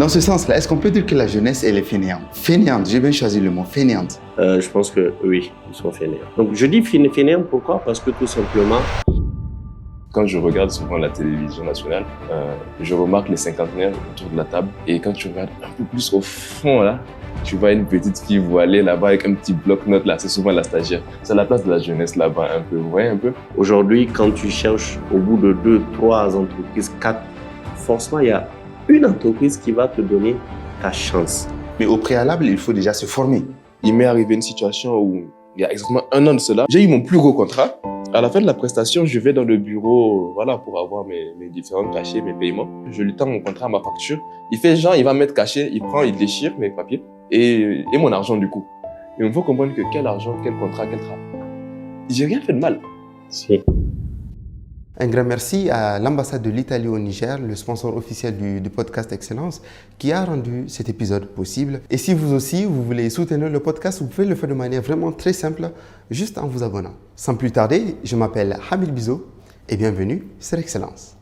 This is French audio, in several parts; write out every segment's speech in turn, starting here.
Dans ce sens-là, est-ce qu'on peut dire que la jeunesse, elle est fainéante? Fainéante, j'ai bien choisi le mot, fainéante. Je pense que oui, ils sont fainéants. Donc je dis fainéants, pourquoi? Parce que tout simplement... Quand je regarde souvent la télévision nationale, je remarque les cinquantenaires autour de la table. Et quand tu regardes un peu plus au fond, là, tu vois une petite fille voilée là-bas avec un petit bloc-notes là, c'est souvent la stagiaire. C'est la place de la jeunesse là-bas un peu, vous voyez un peu? Aujourd'hui, quand tu cherches au bout de 2, 3 entreprises, 4, forcément, il y a une entreprise qui va te donner ta chance. Mais au préalable, il faut déjà se former. Il m'est arrivé une situation où, il y a exactement 1 an de cela, j'ai eu mon plus gros contrat. À la fin de la prestation, je vais dans le bureau, voilà, pour avoir mes différents cachets, mes paiements. Je lui tends mon contrat, ma facture. Il fait genre, il va mettre cachet, il prend, il déchire mes papiers et mon argent du coup. Et il faut comprendre que quel argent, quel contrat, quel travail. J'ai rien fait de mal. Si. Un grand merci à l'ambassade de l'Italie au Niger, le sponsor officiel du podcast Excellence, qui a rendu cet épisode possible. Et si vous aussi, vous voulez soutenir le podcast, vous pouvez le faire de manière vraiment très simple, juste en vous abonnant. Sans plus tarder, je m'appelle Hamil Bizo et bienvenue sur Excellence.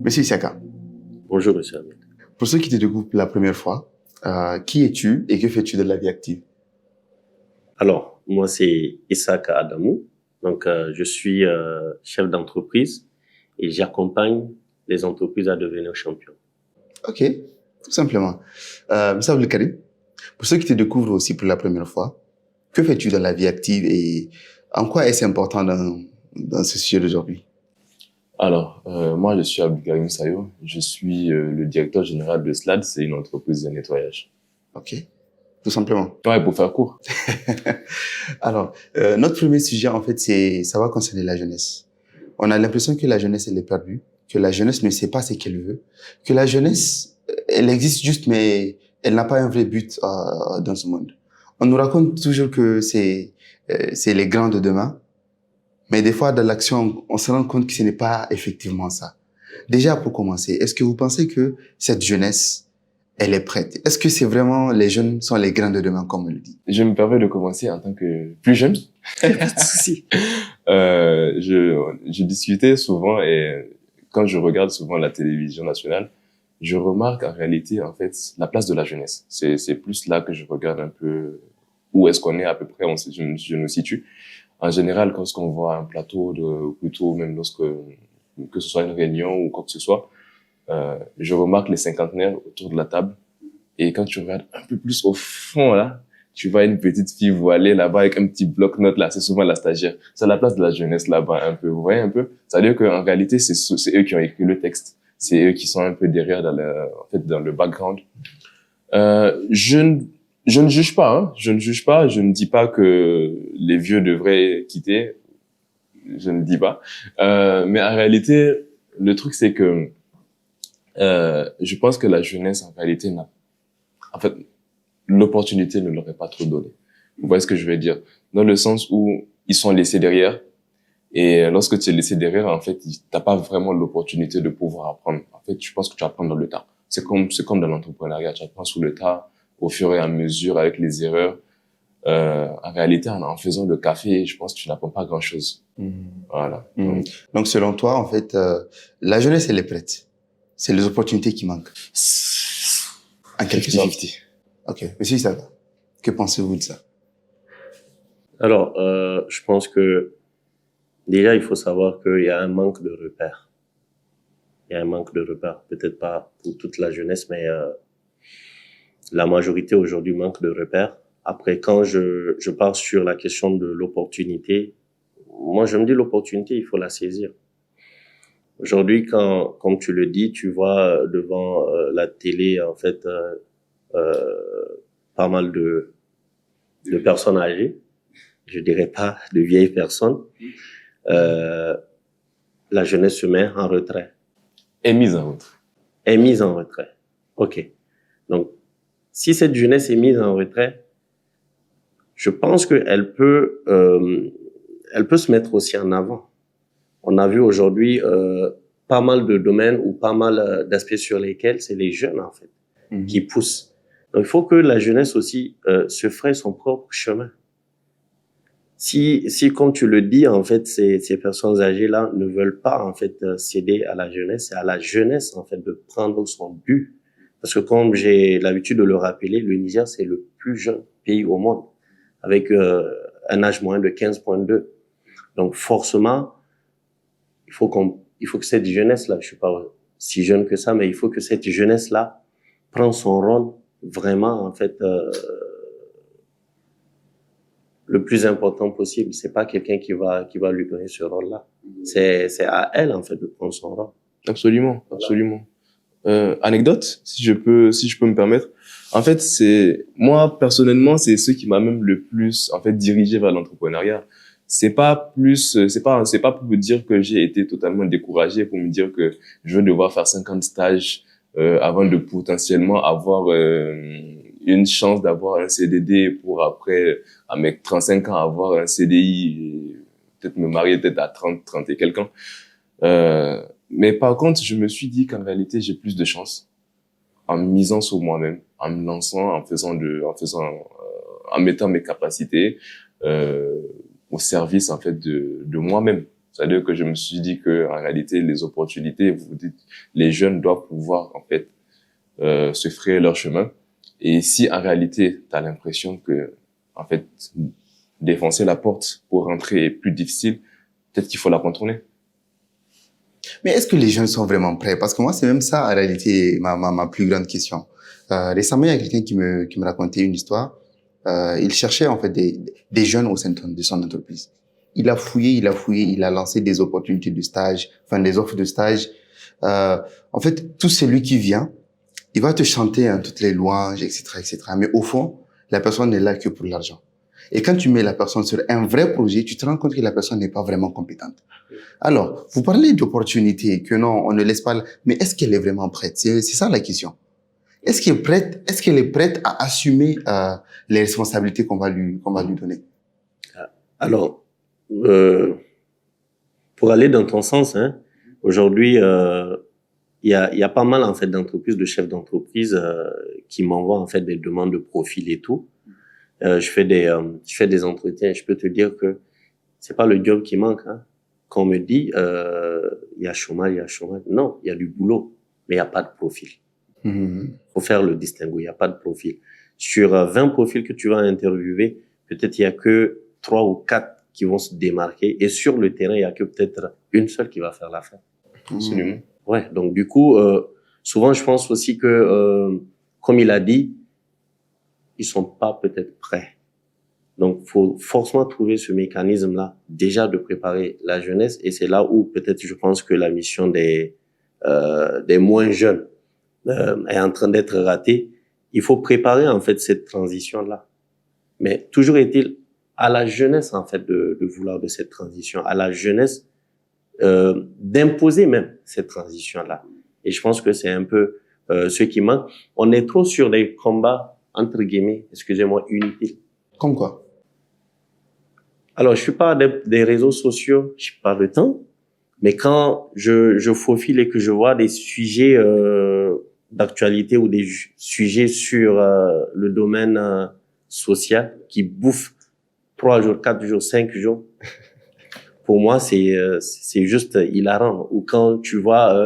Monsieur Issaka. Bonjour, monsieur Hamil. Pour ceux qui te découvrent la première fois, qui es-tu et que fais-tu de la vie active? Alors, moi, c'est Issaka Adamou. Donc, je suis chef d'entreprise et j'accompagne les entreprises à devenir champions. Ok, tout simplement. Moussa Abdel Karim, pour ceux qui te découvrent aussi pour la première fois, que fais-tu dans la vie active et en quoi est-ce important dans ce sujet d'aujourd'hui? Alors, moi, je suis Abdel Karim Sayo. Je suis le directeur général de SLAD, c'est une entreprise de nettoyage. Ok, tout simplement. Ouais, pour faire court. Alors, notre premier sujet, en fait, ça va concerner la jeunesse. On a l'impression que la jeunesse, elle est perdue, que la jeunesse ne sait pas ce qu'elle veut, que la jeunesse, elle existe juste, mais elle n'a pas un vrai but dans ce monde. On nous raconte toujours que c'est les grands de demain, mais des fois, dans l'action, on se rend compte que ce n'est pas effectivement ça. Déjà, pour commencer, est-ce que vous pensez que cette jeunesse, elle est prête? Est-ce que c'est vraiment les jeunes sont les grands de demain, comme on le dit? Je me permets de commencer en tant que plus jeune. Pas de souci. Je discutais souvent et quand je regarde souvent la télévision nationale, je remarque en réalité, en fait, la place de la jeunesse. C'est plus là que je regarde un peu où est-ce qu'on est à peu près, je nous situe. En général, lorsqu'on voit un plateau, ou plutôt même que ce soit une réunion ou quoi que ce soit, je remarque les cinquantenaires autour de la table. Et quand tu regardes un peu plus au fond, là, tu vois une petite fille voilée là-bas avec un petit bloc-notes là. C'est souvent la stagiaire. C'est la place de la jeunesse là-bas un peu. Vous voyez un peu? C'est-à-dire qu'en réalité, c'est eux qui ont écrit le texte. C'est eux qui sont un peu derrière dans le background. Je ne juge pas, hein. Je ne juge pas. Je ne dis pas que les vieux devraient quitter. Je ne dis pas. Mais en réalité, le truc, c'est que je pense que la jeunesse, en réalité, l'opportunité ne leur est pas trop donnée. Vous voyez ce que je veux dire? Dans le sens où ils sont laissés derrière. Et lorsque tu es laissé derrière, en fait, t'as pas vraiment l'opportunité de pouvoir apprendre. En fait, je pense que tu apprends dans le tas. C'est comme dans l'entrepreneuriat. Tu apprends sous le tas, au fur et à mesure, avec les erreurs. En réalité, en faisant le café, je pense que tu n'apprends pas grand-chose. Voilà. Donc, selon toi, en fait, la jeunesse, elle est prête. C'est les opportunités qui manquent. En quelque sorte. 50-50. Ok. Monsieur Issaka, que pensez-vous de ça? Alors, je pense que déjà, il faut savoir qu'il y a un manque de repères. Il y a un manque de repères. Peut-être pas pour toute la jeunesse, mais la majorité aujourd'hui manque de repères. Après, quand je pars sur la question de l'opportunité, moi, je me dis l'opportunité, il faut la saisir. Aujourd'hui, comme tu le dis, tu vois devant la télé, en fait, pas mal de personnes âgées. Je dirais pas de vieilles personnes. La jeunesse se met en retrait. Et mise en retrait. Est mise en retrait. Ok. Donc, si cette jeunesse est mise en retrait, je pense qu'elle peut se mettre aussi en avant. On a vu aujourd'hui pas mal de domaines ou pas mal d'aspects sur lesquels c'est les jeunes, en fait, qui poussent. Donc, il faut que la jeunesse aussi se fraye son propre chemin. si comme tu le dis, en fait, ces personnes âgées-là ne veulent pas, en fait, céder à la jeunesse, c'est à la jeunesse, en fait, de prendre son but. Parce que comme j'ai l'habitude de le rappeler, le Niger, c'est le plus jeune pays au monde, avec un âge moyen de 15,2. Donc, forcément, il faut que cette jeunesse-là, je suis pas si jeune que ça, mais il faut que cette jeunesse-là prenne son rôle vraiment, en fait, le plus important possible. C'est pas quelqu'un qui va lui donner ce rôle-là. C'est à elle, en fait, de prendre son rôle. Absolument, absolument. Anecdote, si je peux me permettre. En fait, moi, personnellement, c'est ce qui m'a même le plus, en fait, dirigé vers l'entrepreneuriat. C'est pas pour me dire que j'ai été totalement découragé, pour me dire que je vais devoir faire 50 stages, avant de potentiellement avoir, une chance d'avoir un CDD pour après, à mes 35 ans, avoir un CDI et peut-être me marier peut-être à 30 et quelques ans. Mais par contre, je me suis dit qu'en réalité, j'ai plus de chance en misant sur moi-même, en me lançant, en mettant mes capacités au service en fait de moi-même. C'est-à-dire que je me suis dit que en réalité, les opportunités, vous dites, les jeunes doivent pouvoir en fait se frayer leur chemin. Et si en réalité, tu as l'impression que en fait défoncer la porte pour rentrer est plus difficile, peut-être qu'il faut la contourner. Mais est-ce que les jeunes sont vraiment prêts? Parce que moi, c'est même ça, en réalité, ma plus grande question. Récemment, il y a quelqu'un qui me racontait une histoire. Il cherchait, en fait, des jeunes au sein de son entreprise. Il a fouillé, il a lancé des opportunités de stage, enfin, des offres de stage. En fait, tout celui qui vient, il va te chanter toutes les louanges, etc., etc. Mais au fond, la personne n'est là que pour l'argent. Et quand tu mets la personne sur un vrai projet, tu te rends compte que la personne n'est pas vraiment compétente. Alors, vous parlez d'opportunités, que non, on ne laisse pas, mais est-ce qu'elle est vraiment prête? C'est ça la question. Est-ce qu'elle est prête à assumer les responsabilités qu'on va lui donner? Alors, pour aller dans ton sens, hein, aujourd'hui, il y a pas mal en fait d'entreprises, de chefs d'entreprise qui m'envoient en fait des demandes de profil et tout. Je fais des entretiens. Je peux te dire que c'est pas le job qui manque. Hein. Quand on me dit il y a chômage, non, il y a du boulot, mais il y a pas de profil. Faut faire le distinguo. Il y a pas de profil. Sur 20 profils que tu vas interviewer, peut-être il y a que 3 ou 4 qui vont se démarquer. Et sur le terrain, il y a que peut-être une seule qui va faire l'affaire. Absolument. Ouais, donc du coup, souvent je pense aussi que, comme il a dit, ils sont pas peut-être prêts. Donc, faut forcément trouver ce mécanisme-là, déjà de préparer la jeunesse, et c'est là où peut-être je pense que la mission des moins jeunes est en train d'être ratée. Il faut préparer en fait cette transition-là. Mais toujours est-il à la jeunesse en fait de vouloir de cette transition, à la jeunesse d'imposer même cette transition-là. Et je pense que c'est un peu ce qui manque. On est trop sur des combats, entre guillemets, excusez-moi, inutiles. Comme quoi? Alors, je suis pas des réseaux sociaux, j'ai pas le temps. Mais quand je faufile et que je vois des sujets d'actualité ou des sujets sur le domaine social qui bouffent 3 jours, 4 jours, 5 jours, pour moi, c'est juste hilarant. Ou quand tu vois,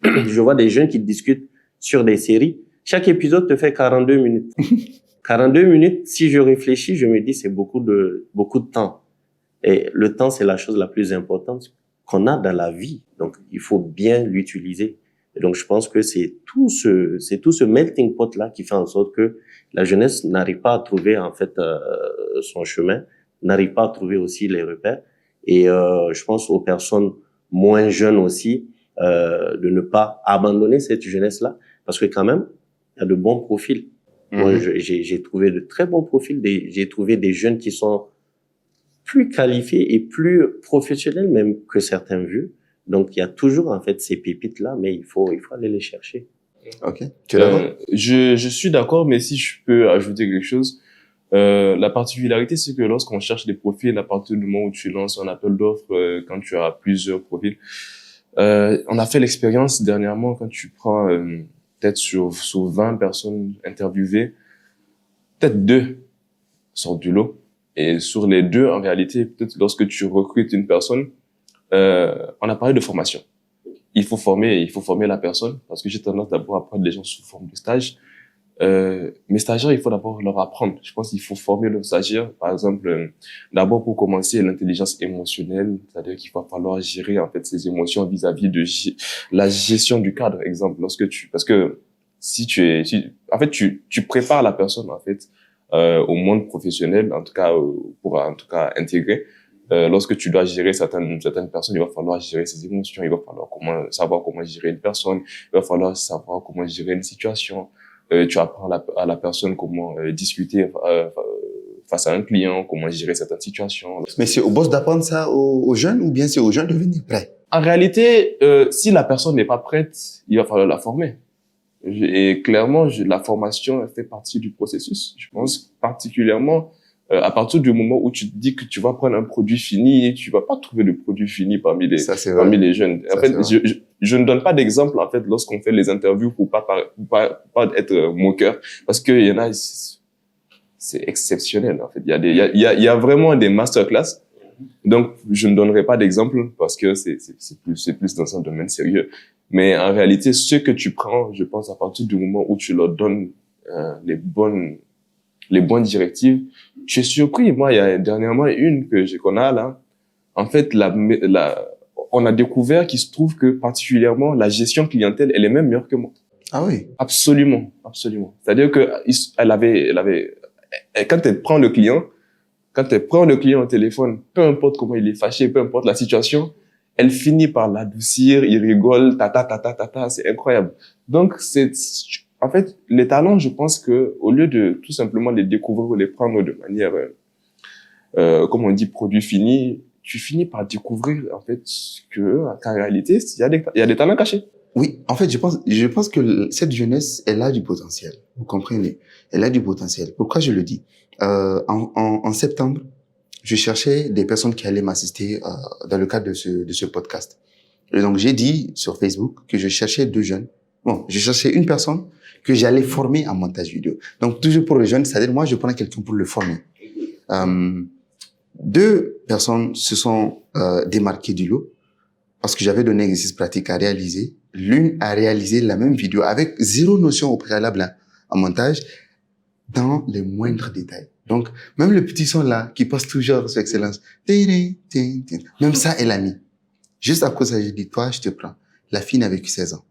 je vois des jeunes qui discutent sur des séries. Chaque épisode te fait 42 minutes. 42 minutes, si je réfléchis, je me dis c'est beaucoup de temps. Et le temps, c'est la chose la plus importante qu'on a dans la vie. Donc, il faut bien l'utiliser. Et donc, je pense que c'est tout ce melting pot là qui fait en sorte que la jeunesse n'arrive pas à trouver en fait son chemin, n'arrive pas à trouver aussi les repères. Et je pense aux personnes moins jeunes aussi de ne pas abandonner cette jeunesse là, parce que quand même, il y a de bons profils. Moi, j'ai trouvé de très bons profils. J'ai trouvé des jeunes qui sont plus qualifiés et plus professionnels même que certains vieux. Donc, il y a toujours, en fait, ces pépites-là, mais il faut aller les chercher. Ok. Tu es d'accord? Je suis d'accord, mais si je peux ajouter quelque chose, la particularité, c'est que lorsqu'on cherche des profils, à partir du moment où tu lances un appel d'offres, quand tu as plusieurs profils, on a fait l'expérience dernièrement quand tu prends peut-être sur 20 personnes interviewées, peut-être 2 sortent du lot Et sur les deux, en réalité, peut-être lorsque tu recrutes une personne, on a parlé de formation. Il faut former la personne, parce que j'ai tendance d'abord à prendre les gens sous forme de stage. Mes stagiaires, il faut d'abord leur apprendre. Je pense qu'il faut former le stagiaire, par exemple, d'abord pour commencer l'intelligence émotionnelle, c'est-à-dire qu'il va falloir gérer en fait ses émotions vis-à-vis de la gestion du cadre, exemple, parce que en fait tu prépares la personne en fait au monde professionnel, en tout cas pour en tout cas intégrer. Lorsque tu dois gérer certaines personnes, il va falloir gérer ses émotions, il va falloir savoir comment gérer une personne, il va falloir savoir comment gérer une situation. Tu apprends à la personne comment discuter face à un client, comment gérer certaines situations. Mais c'est au boss d'apprendre ça aux jeunes ou bien c'est aux jeunes de venir prêts? En réalité, si la personne n'est pas prête, il va falloir la former. Et clairement, la formation fait partie du processus. Je pense particulièrement à partir du moment où tu te dis que tu vas prendre un produit fini, tu vas pas trouver de produit fini parmi les jeunes. En fait, je ne donne pas d'exemple en fait lorsqu'on fait les interviews pour pas être moqueur, parce que il y en a, c'est exceptionnel en fait. Il y a vraiment des masterclass. Donc je ne donnerai pas d'exemple parce que c'est plus dans un domaine sérieux. Mais en réalité, ce que tu prends, je pense à partir du moment où tu leur donnes les bonnes directives, tu es surpris. Moi, il y a dernièrement une qu'on a là. En fait, on a découvert qu'il se trouve que particulièrement la gestion clientèle, elle est même meilleure que moi. Ah oui. Absolument, absolument. C'est-à-dire que elle avait, quand elle prend le client au téléphone, peu importe comment il est fâché, peu importe la situation, elle finit par l'adoucir, il rigole, c'est incroyable. Donc en fait, les talents, je pense que au lieu de tout simplement les découvrir ou les prendre de manière, comme on dit, produit fini, tu finis par découvrir en fait qu'en réalité, il y a des talents cachés. Oui, en fait, je pense que cette jeunesse, elle a du potentiel. Vous comprenez? Elle a du potentiel. Pourquoi je le dis? En septembre, je cherchais des personnes qui allaient m'assister dans le cadre de ce podcast. Et donc, j'ai dit sur Facebook que je cherchais 2 jeunes. Bon, je cherchais une personne que j'allais former en montage vidéo. Donc, toujours pour les jeunes, c'est-à-dire moi, je prends quelqu'un pour le former. 2 personnes se sont démarquées du lot parce que j'avais donné un exercice pratique à réaliser. L'une a réalisé la même vidéo avec 0 notion au préalable en montage dans les moindres détails. Donc, même le petit son là, qui passe toujours sur excellence, même ça, elle a mis. Juste à cause de ça, j'ai dit, toi, je te prends. La fille n'avait que 16 ans.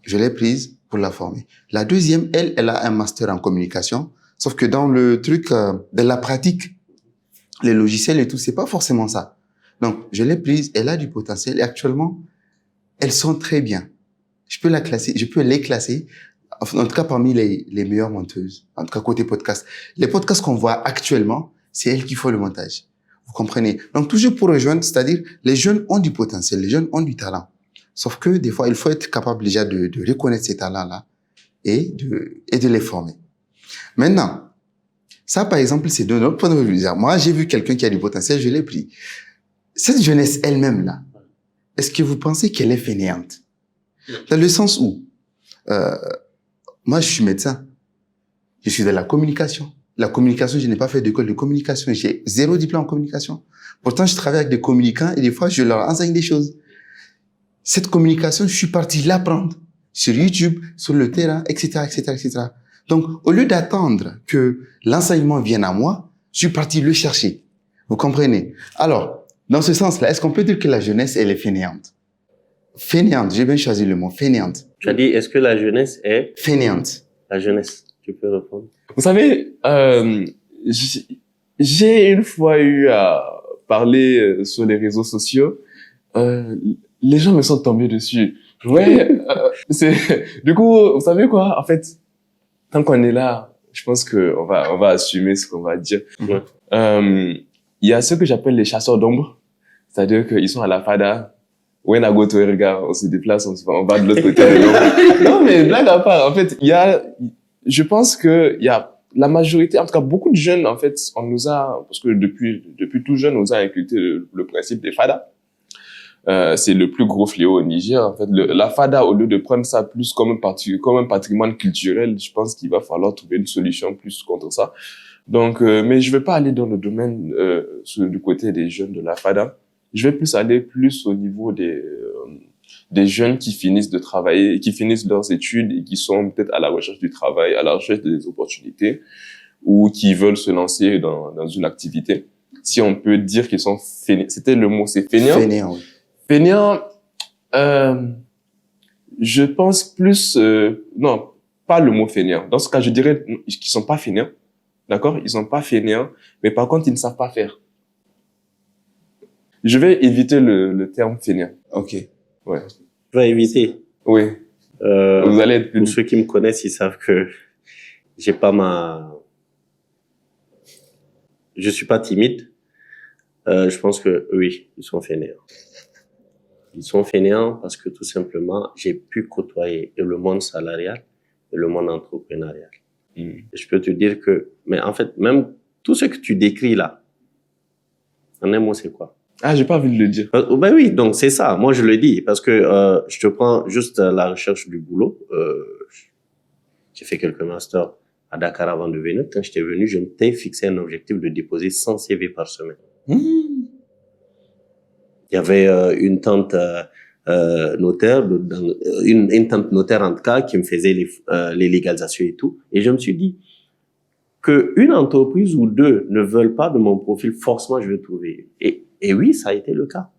Je l'ai prise pour la former. La deuxième, elle a un master en communication, sauf que dans le truc de la pratique, les logiciels et tout, c'est pas forcément ça. Donc, je l'ai prise, elle a du potentiel et actuellement, elles sont très bien. Je peux les classer, en tout cas parmi les meilleures monteuses, en tout cas côté podcast. Les podcasts qu'on voit actuellement, c'est elles qui font le montage. Vous comprenez? Donc, toujours pour rejoindre, c'est-à-dire, les jeunes ont du potentiel, les jeunes ont du talent. Sauf que, des fois, il faut être capable déjà de reconnaître ces talents-là et de les former. Maintenant, ça, par exemple, c'est de notre point de vue. Moi, j'ai vu quelqu'un qui a du potentiel, je l'ai pris. Cette jeunesse elle-même, là, est-ce que vous pensez qu'elle est fainéante? Dans le sens où, moi, je suis médecin. Je suis de la communication. La communication, je n'ai pas fait d'école de communication. J'ai 0 diplôme en communication. Pourtant, je travaille avec des communicants et des fois, je leur enseigne des choses. Cette communication, je suis parti l'apprendre sur YouTube, sur le terrain, etc., etc., etc. Donc, au lieu d'attendre que l'enseignement vienne à moi, je suis parti le chercher. Vous comprenez? Alors, dans ce sens-là, est-ce qu'on peut dire que la jeunesse, elle est fainéante? Fainéante, j'ai bien choisi le mot, fainéante. Tu as dit, est-ce que la jeunesse est fainéante? La jeunesse, tu peux répondre. Vous savez, j'ai une fois eu à parler sur les réseaux sociaux. Les gens me sont tombés dessus. Ouais, du coup, vous savez quoi? En fait, tant qu'on est là, je pense que on va assumer ce qu'on va dire. Ouais. Il y a ce que j'appelle les chasseurs d'ombre. C'est-à-dire qu'ils sont à la fada. When I go to Erga, on se déplace, on va de l'autre côté de l'ombre. Non, mais blague à part, en fait, je pense que il y a la majorité, en tout cas beaucoup de jeunes, en fait, parce que depuis tout jeune, on nous a inculqué le principe des fadas. C'est le plus gros fléau au Niger. En fait, la fada, au lieu de prendre ça plus comme un patrimoine culturel, je pense qu'il va falloir trouver une solution plus contre ça. Donc, mais je vais pas aller dans le domaine du côté des jeunes de la FADA. Je vais plus aller plus au niveau des jeunes qui finissent de travailler, qui finissent leurs études et qui sont peut-être à la recherche du travail, à la recherche des opportunités ou qui veulent se lancer dans une activité. Si on peut dire qu'ils sont fainéants, c'était le mot, c'est fainéant. Fainéant, oui. Fainéant, je pense plus, non, pas le mot fainéant. Dans ce cas, je dirais qu'ils sont pas fainéants. D'accord? Ils sont pas fainéants, mais par contre, ils ne savent pas faire. Je vais éviter le terme fainéant. Ok. Ouais. Je vais éviter. Oui. Vous allez être Pour plus... ceux qui me connaissent, ils savent que j'ai pas je suis pas timide. Je pense que oui, ils sont fainéants. Ils sont fainéants parce que tout simplement, j'ai pu côtoyer le monde salarial et le monde entrepreneurial. Et je peux te dire que, mais en fait, même tout ce que tu décris là, en un mot, c'est quoi? Ah, j'ai pas envie de le dire. Ben oui, donc c'est ça. Moi, je le dis parce que je te prends juste la recherche du boulot. J'ai fait quelques masters à Dakar avant de venir. Quand j'étais venu, je m'étais fixé un objectif de déposer 100 CV par semaine. Il y avait une tante notaire, une tante notaire en tout cas, qui me faisait les légalisations et tout. Et je me suis dit que une entreprise ou deux ne veulent pas de mon profil, forcément je vais trouver. Et oui, ça a été le cas.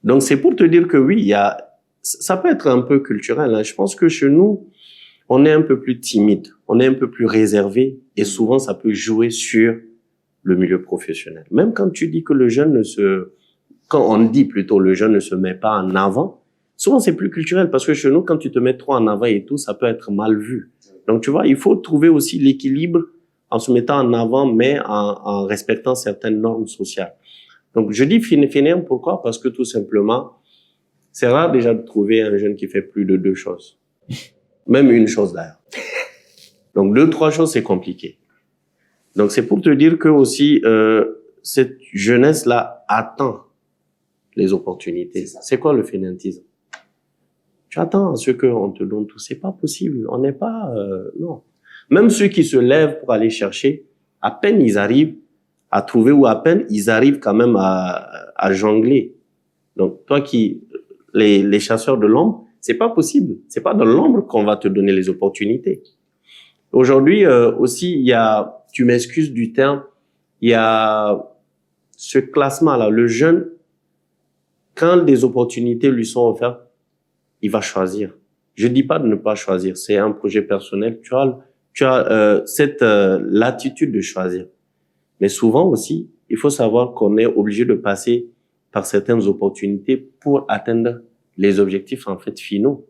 Donc c'est pour te dire que oui, ça peut être un peu culturel. Hein. Je pense que chez nous, on est un peu plus timide, on est un peu plus réservé, et souvent ça peut jouer sur le milieu professionnel. Même quand tu dis que quand on dit plutôt le jeune ne se met pas en avant, souvent c'est plus culturel parce que chez nous, quand tu te mets trop en avant et tout, ça peut être mal vu. Donc tu vois, il faut trouver aussi l'équilibre en se mettant en avant, mais en respectant certaines normes sociales. Donc je dis fainéant, pourquoi? Parce que tout simplement, c'est rare déjà de trouver un jeune qui fait plus de 2 choses. Même une chose d'ailleurs. Donc 2, 3 choses, c'est compliqué. Donc c'est pour te dire que aussi, cette jeunesse-là attend les opportunités. C'est quoi le fainéantisme? Tu attends à ce qu'on te donne tout. C'est pas possible. On n'est pas... non. Même ceux qui se lèvent pour aller chercher, à peine ils arrivent à trouver ou à peine ils arrivent quand même à jongler. Donc toi les chasseurs de l'ombre, c'est pas possible. C'est pas dans l'ombre qu'on va te donner les opportunités. Aujourd'hui aussi, il y a, tu m'excuses du terme, il y a ce classement-là. Le jeune, quand des opportunités lui sont offertes, il va choisir. Je dis pas de ne pas choisir, c'est un projet personnel. Tu as cette latitude de choisir. Mais souvent aussi, il faut savoir qu'on est obligé de passer par certaines opportunités pour atteindre les objectifs en fait finaux.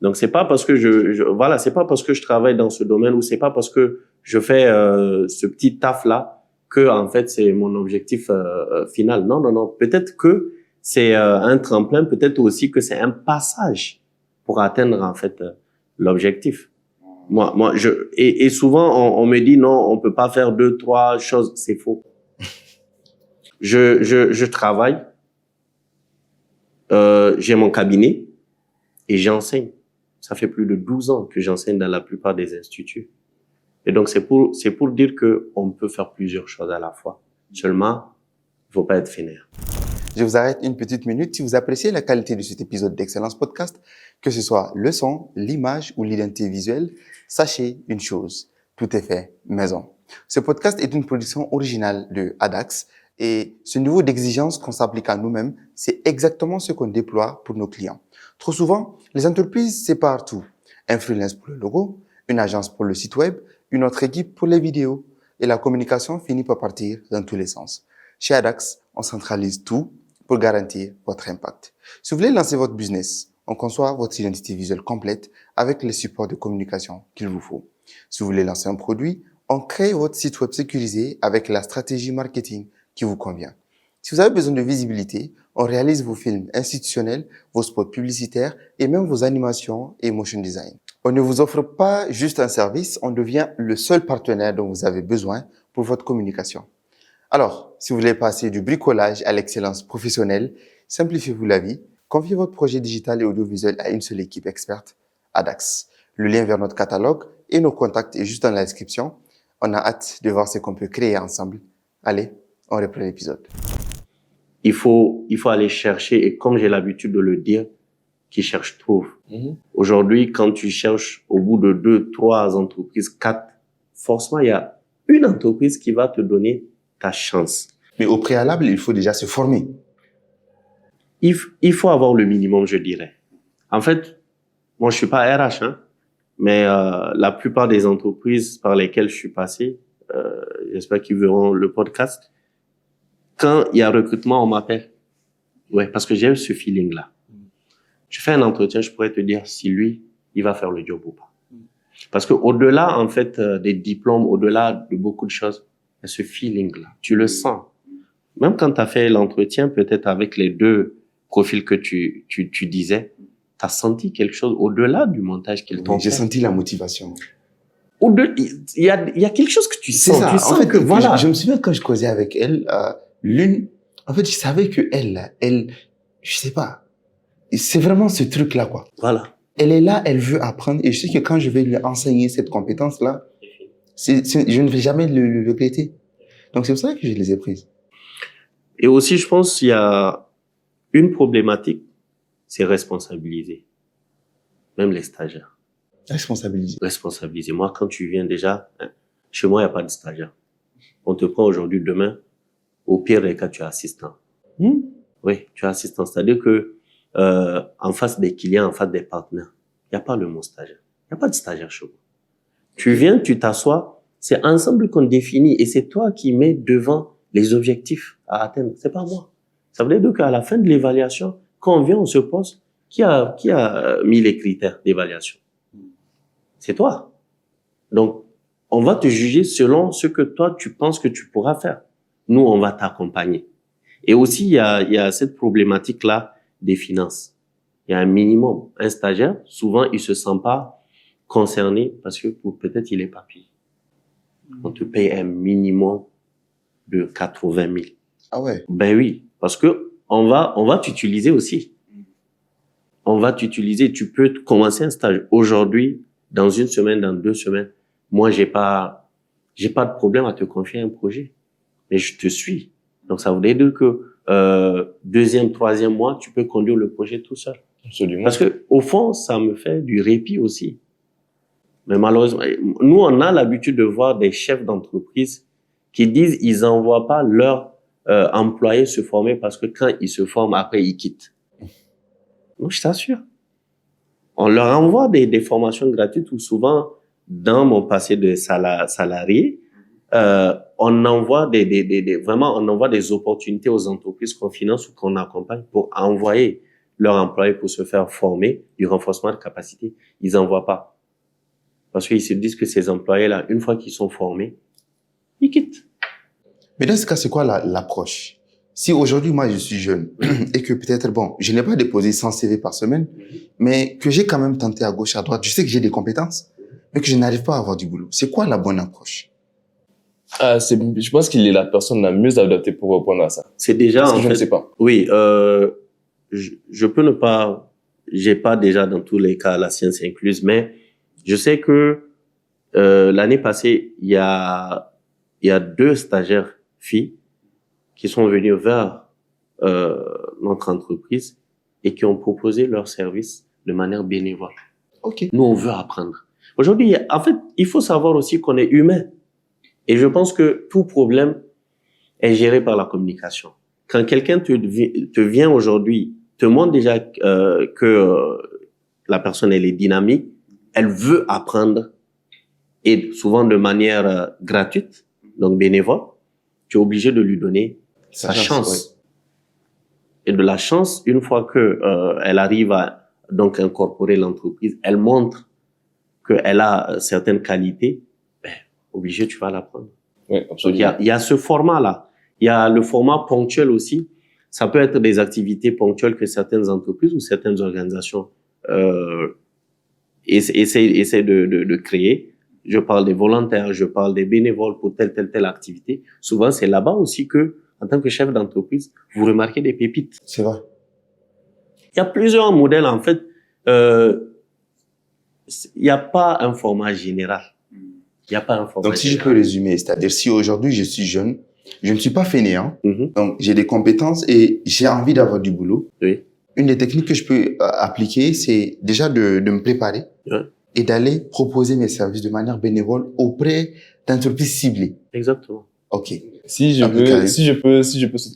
Donc c'est pas parce que voilà, c'est pas parce que je travaille dans ce domaine ou c'est pas parce que je fais ce petit taf là que en fait c'est mon objectif final. Non non non, peut-être que c'est un tremplin, peut-être aussi que c'est un passage pour atteindre en fait l'objectif. Et souvent on me dit non, on peut pas faire 2, 3 choses, c'est faux. Je travaille, j'ai mon cabinet et j'enseigne. Ça fait plus de 12 ans que j'enseigne dans la plupart des instituts. Et donc c'est pour dire que on peut faire plusieurs choses à la fois. Seulement, il faut pas être fainéant. Je vous arrête une petite minute. Si vous appréciez la qualité de cet épisode d'Excellence Podcast, que ce soit le son, l'image ou l'identité visuelle, sachez une chose, tout est fait maison. Ce podcast est une production originale de Adax et ce niveau d'exigence qu'on s'applique à nous-mêmes, c'est exactement ce qu'on déploie pour nos clients. Trop souvent, les entreprises séparent tout. Un freelance pour le logo, une agence pour le site web, une autre équipe pour les vidéos. Et la communication finit par partir dans tous les sens. Chez Adax, on centralise tout pour garantir votre impact. Si vous voulez lancer votre business, on conçoit votre identité visuelle complète avec les supports de communication qu'il vous faut. Si vous voulez lancer un produit, on crée votre site web sécurisé avec la stratégie marketing qui vous convient. Si vous avez besoin de visibilité, on réalise vos films institutionnels, vos spots publicitaires et même vos animations et motion design. On ne vous offre pas juste un service, on devient le seul partenaire dont vous avez besoin pour votre communication. Alors, si vous voulez passer du bricolage à l'excellence professionnelle, simplifiez-vous la vie, confiez votre projet digital et audiovisuel à une seule équipe experte, Adax. Le lien vers notre catalogue et nos contacts est juste dans la description. On a hâte de voir ce qu'on peut créer ensemble. Allez, on reprend l'épisode. Il faut aller chercher, et comme j'ai l'habitude de le dire, qui cherche trouve. Aujourd'hui, quand tu cherches au bout de 2, 3 entreprises, 4, forcément, il y a une entreprise qui va te donner ta chance. Mais au préalable, il faut déjà se former. Il faut avoir le minimum, je dirais. En fait, moi, je suis pas RH, hein, mais la plupart des entreprises par lesquelles je suis passé, j'espère qu'ils verront le podcast, quand il y a recrutement, on m'appelle. Ouais, parce que j'ai ce feeling-là. Je fais un entretien, je pourrais te dire si lui, il va faire le job ou pas. Parce que au-delà, en fait, des diplômes, au-delà de beaucoup de choses, il y a ce feeling-là. Tu le sens. Même quand tu as fait l'entretien, peut-être avec les 2 profils que tu disais, tu as senti quelque chose au-delà du montage qu'ils t'ont fait. J'ai senti la motivation. Il y a quelque chose que tu C'est sens. ça. Tu sens en fait, que voilà. je me souviens quand je causais avec elle, en fait, je savais que elle, je sais pas, c'est vraiment ce truc-là, quoi. Voilà. Elle est là, elle veut apprendre, et je sais que quand je vais lui enseigner cette compétence-là, je ne vais jamais le regretter. Donc, c'est pour ça que je les ai prises. Et aussi, je pense qu'il y a une problématique, c'est responsabiliser. Même les stagiaires. Responsabiliser. Moi, quand tu viens déjà, chez moi, il n'y a pas de stagiaire. On te prend aujourd'hui, demain, au pire des cas, tu es assistant. Oui, tu es assistant. C'est-à-dire que en face des clients, en face des partenaires, il n'y a pas le mot stagiaire. Il n'y a pas de stagiaire chez moi. Tu viens, tu t'assois, c'est ensemble qu'on définit et c'est toi qui mets devant les objectifs à atteindre. C'est pas moi. Ça veut dire qu'à la fin de l'évaluation, quand on vient, on se pose, qui a mis les critères d'évaluation? C'est toi. Donc, on va te juger selon ce que toi, tu penses que tu pourras faire. Nous, on va t'accompagner. Et aussi, il y a cette problématique-là des finances. Il y a un minimum. Un stagiaire, souvent, il se sent pas concerné parce que peut-être il est pas payé. On te paye un minimum de 80 000. Ah ouais? Ben oui, parce que on va t'utiliser aussi. On va t'utiliser. Tu peux commencer un stage aujourd'hui, dans 1 semaine, dans 2 semaines. Moi, j'ai pas de problème à te confier un projet. Mais je te suis. Donc, ça veut dire que 2e, 3e mois, tu peux conduire le projet tout seul. Absolument. Parce que au fond, ça me fait du répit aussi. Mais malheureusement, nous, on a l'habitude de voir des chefs d'entreprise qui disent ils envoient pas leurs employés se former parce que quand ils se forment, après, ils quittent. Donc, je t'assure. On leur envoie des formations gratuites où souvent, dans mon passé de salarié, on envoie on envoie des opportunités aux entreprises qu'on finance ou qu'on accompagne pour envoyer leurs employés pour se faire former du renforcement de capacité. Ils envoient pas. Parce qu'ils se disent que ces employés-là, une fois qu'ils sont formés, ils quittent. Mais dans ce cas, c'est quoi l'approche? Si aujourd'hui, moi, je suis jeune et que peut-être, bon, je n'ai pas déposé 100 CV par semaine, mais que j'ai quand même tenté à gauche, à droite, je sais que j'ai des compétences, mais que je n'arrive pas à avoir du boulot. C'est quoi la bonne approche? Je pense qu'il est la personne la mieux adaptée pour répondre à ça. C'est déjà, parce que en je fait, ne sais pas. Oui, je peux ne pas, j'ai pas déjà dans tous les cas la science incluse, mais je sais que l'année passée, il y a 2 stagiaires filles qui sont venues vers notre entreprise et qui ont proposé leur service de manière bénévole. Ok. Nous, on veut apprendre. Aujourd'hui, en fait, il faut savoir aussi qu'on est humain. Et je pense que tout problème est géré par la communication. Quand quelqu'un te vient aujourd'hui, te montre déjà que la personne, elle est dynamique, elle veut apprendre, et souvent de manière gratuite, donc bénévole, tu es obligé de lui donner sa chance. Ouais. Et de la chance, une fois que elle arrive à donc incorporer l'entreprise, elle montre qu'elle a certaines qualités, obligé, tu vas l'apprendre. Oui, absolument. Il y a ce format-là. Il y a le format ponctuel aussi. Ça peut être des activités ponctuelles que certaines entreprises ou certaines organisations essaient de créer. Je parle des volontaires, je parle des bénévoles pour telle activité. Souvent, c'est là-bas aussi que, en tant que chef d'entreprise, vous remarquez des pépites. C'est vrai. Il y a plusieurs modèles, en fait. Il n'y a pas un format général. Il n'y a pas un format Donc, si je peux général. résumer, c'est-à-dire si aujourd'hui je suis jeune, je ne suis pas fainéant, Mhm. donc j'ai des compétences et j'ai envie d'avoir du boulot. Oui. Une des techniques que je peux appliquer, c'est déjà de me préparer Ouais. et d'aller proposer mes services de manière bénévole auprès d'entreprises ciblées. Exactement. OK. Si je Abdul veux, Karim. si je peux,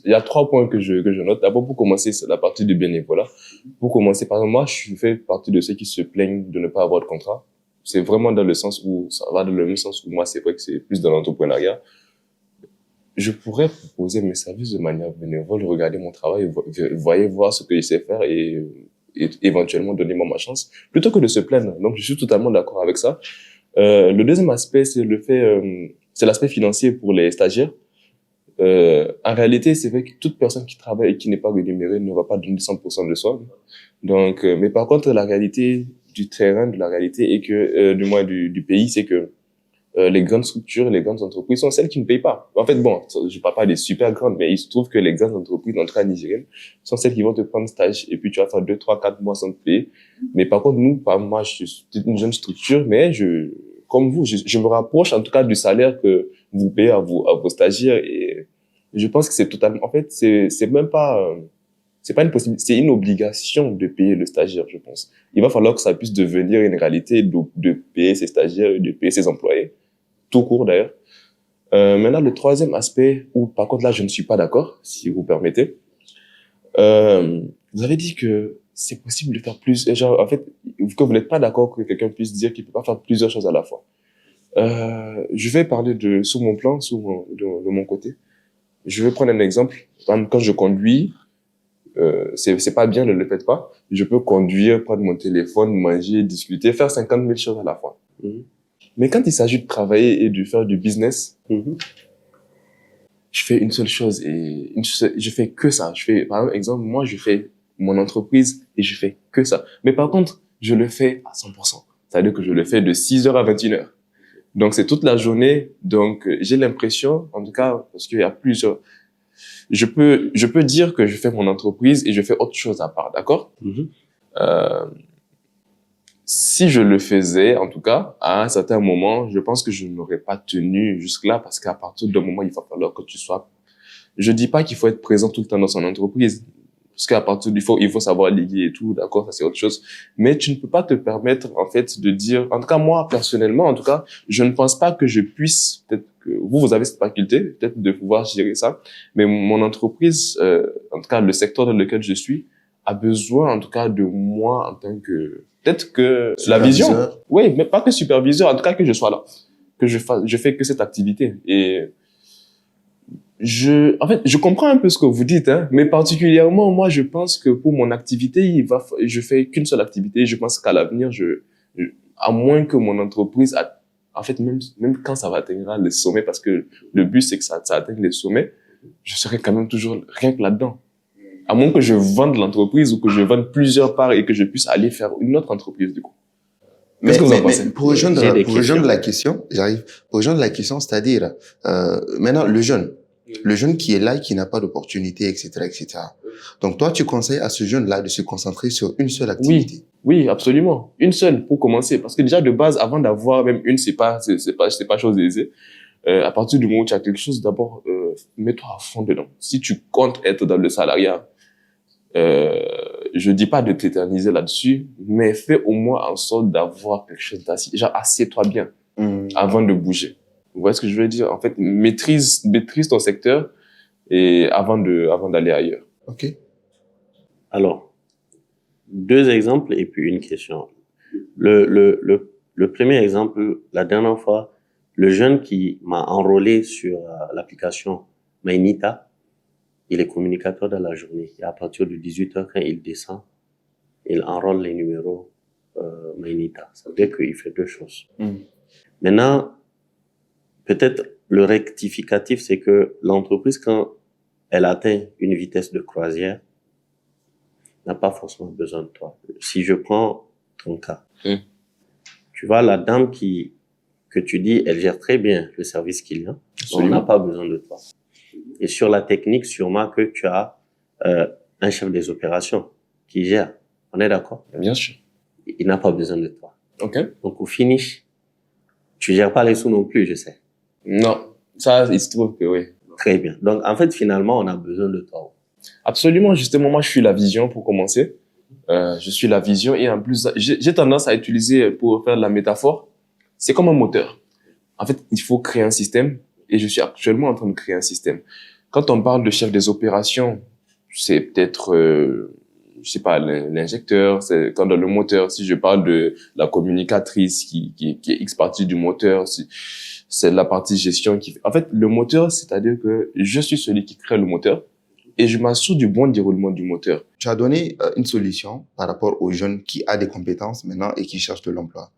il y a 3 points que je note. D'abord, pour commencer, c'est la partie du bénévolat. Pour commencer, par exemple, moi, je fais partie de ceux qui se plaignent de ne pas avoir de contrat. C'est vraiment dans le sens où, ça va dans le même sens où moi, c'est vrai que c'est plus dans l'entrepreneuriat. Je pourrais proposer mes services de manière bénévole, regarder mon travail, voyez voir ce que je sais faire et éventuellement donner moi ma chance, plutôt que de se plaindre. Donc, je suis totalement d'accord avec ça. Le deuxième aspect, c'est l'aspect financier pour les stagiaires. En réalité, c'est vrai que toute personne qui travaille et qui n'est pas rémunérée ne va pas donner 100% de soi. Donc, mais par contre, la réalité du terrain, de la réalité, et que, du moins du pays, c'est que les grandes structures, les grandes entreprises sont celles qui ne payent pas. En fait, bon, je parle pas des super grandes, mais il se trouve que les grandes entreprises, en tout cas nigériennes, sont celles qui vont te prendre stage et puis tu vas faire 2, 3, 4 mois sans te payer. Mais par contre, nous, moi, je suis une jeune structure, mais comme vous, je me rapproche en tout cas du salaire que vous payez à vos stagiaires et je pense que c'est totalement, en fait, c'est même pas, c'est pas une possibilité, c'est une obligation de payer le stagiaire, je pense. Il va falloir que ça puisse devenir une réalité de payer ses stagiaires, de payer ses employés, tout court d'ailleurs. Maintenant, le troisième aspect, où par contre là, je ne suis pas d'accord, si vous permettez. Vous avez dit que c'est possible de faire plus, genre, en fait, que vous n'êtes pas d'accord que quelqu'un puisse dire qu'il peut pas faire plusieurs choses à la fois. Je vais parler sur mon plan, de mon côté. Je vais prendre un exemple. Par exemple, quand je conduis, c'est pas bien, ne le faites pas. Je peux conduire, prendre mon téléphone, manger, discuter, faire 50 000 choses à la fois. Mhm. Mais quand il s'agit de travailler et de faire du business, Mhm. je fais une seule chose je fais que ça. Par exemple, moi, je fais mon entreprise et je fais que ça. Mais par contre, je le fais à 100%. C'est-à-dire que je le fais de 6h à 21h. Donc, c'est toute la journée. Donc, j'ai l'impression, en tout cas, parce qu'il y a plusieurs, je peux dire que je fais mon entreprise et je fais autre chose à part, d'accord? Mhm. Si je le faisais, en tout cas, à un certain moment, je pense que je n'aurais pas tenu jusque-là parce qu'à partir d'un moment, il va falloir que tu sois. Je dis pas qu'il faut être présent tout le temps dans son entreprise. Parce qu'à partir il faut savoir liguer et tout, d'accord, ça c'est autre chose. Mais tu ne peux pas te permettre, en fait, de dire, en tout cas, moi, personnellement, en tout cas, je ne pense pas que je puisse, peut-être que vous avez cette faculté, peut-être de pouvoir gérer ça. Mais mon entreprise, en tout cas, le secteur dans lequel je suis, a besoin, en tout cas, de moi en tant que, peut-être que la vision. Superviseur. Oui, mais pas que superviseur, en tout cas, que je sois là. Que je fais que cette activité. Et, en fait, je comprends un peu ce que vous dites, hein, mais particulièrement, moi, je pense que pour mon activité, je fais qu'une seule activité. Je pense qu'à l'avenir, à moins que mon entreprise, en fait, même quand ça va atteindre les sommets, parce que le but, c'est que ça atteigne les sommets, je serai quand même toujours rien que là-dedans. À moins que je vende l'entreprise ou que je vende plusieurs parts et que je puisse aller faire une autre entreprise, du coup. Qu'est-ce que vous en pensez? Pour J'ai des rejoindre questions. la question, j'arrive. Pour rejoindre la question, c'est-à-dire, maintenant, le jeune qui est là et qui n'a pas d'opportunité, etc., etc. Donc, toi, tu conseilles à ce jeune-là de se concentrer sur une seule activité. Oui, absolument. Une seule pour commencer. Parce que déjà, de base, avant d'avoir même une, c'est pas chose aisée. À partir du moment où tu as quelque chose, d'abord, mets-toi à fond dedans. Si tu comptes être dans le salariat, je dis pas de t'éterniser là-dessus, mais fais au moins en sorte d'avoir quelque chose d'assis. Genre, assieds-toi bien avant de bouger. Vous voyez ce que je veux dire? En fait, maîtrise ton secteur et avant d'aller ailleurs. OK. Alors, 2 exemples et puis une question. Le premier exemple, la dernière fois, le jeune qui m'a enrôlé sur l'application Mainita, il est communicateur dans la journée. Et à partir de 18h, quand il descend, il enrôle les numéros Mainita. Ça veut dire qu'il fait 2 choses. Maintenant, peut-être le rectificatif, c'est que l'entreprise, quand elle atteint une vitesse de croisière, n'a pas forcément besoin de toi. Si je prends ton cas, tu vois, la dame que tu dis, elle gère très bien le service client. On n'a pas besoin de toi. Et sur la technique, sûrement que tu as un chef des opérations qui gère. On est d'accord? Bien sûr. Il n'a pas besoin de toi. OK. Donc, au finish, Tu gères pas les sous non plus, je sais. Non, ça, il se trouve que oui. Très bien. Donc, en fait, finalement, on a besoin de toi. Absolument, justement, moi, je suis la vision pour commencer. Je suis la vision et en plus, j'ai tendance à utiliser, pour faire de la métaphore, c'est comme un moteur. En fait, il faut créer un système et je suis actuellement en train de créer un système. Quand on parle de chef des opérations, c'est peut-être, je sais pas, l'injecteur, c'est quand dans le moteur, si je parle de la communicatrice qui est X partie du moteur, c'est la partie gestion qui fait. En fait, le moteur, c'est-à-dire que je suis celui qui crée le moteur et je m'assure du bon déroulement du moteur. Tu as donné une solution par rapport aux jeunes qui a des compétences maintenant et qui cherchent de l'emploi.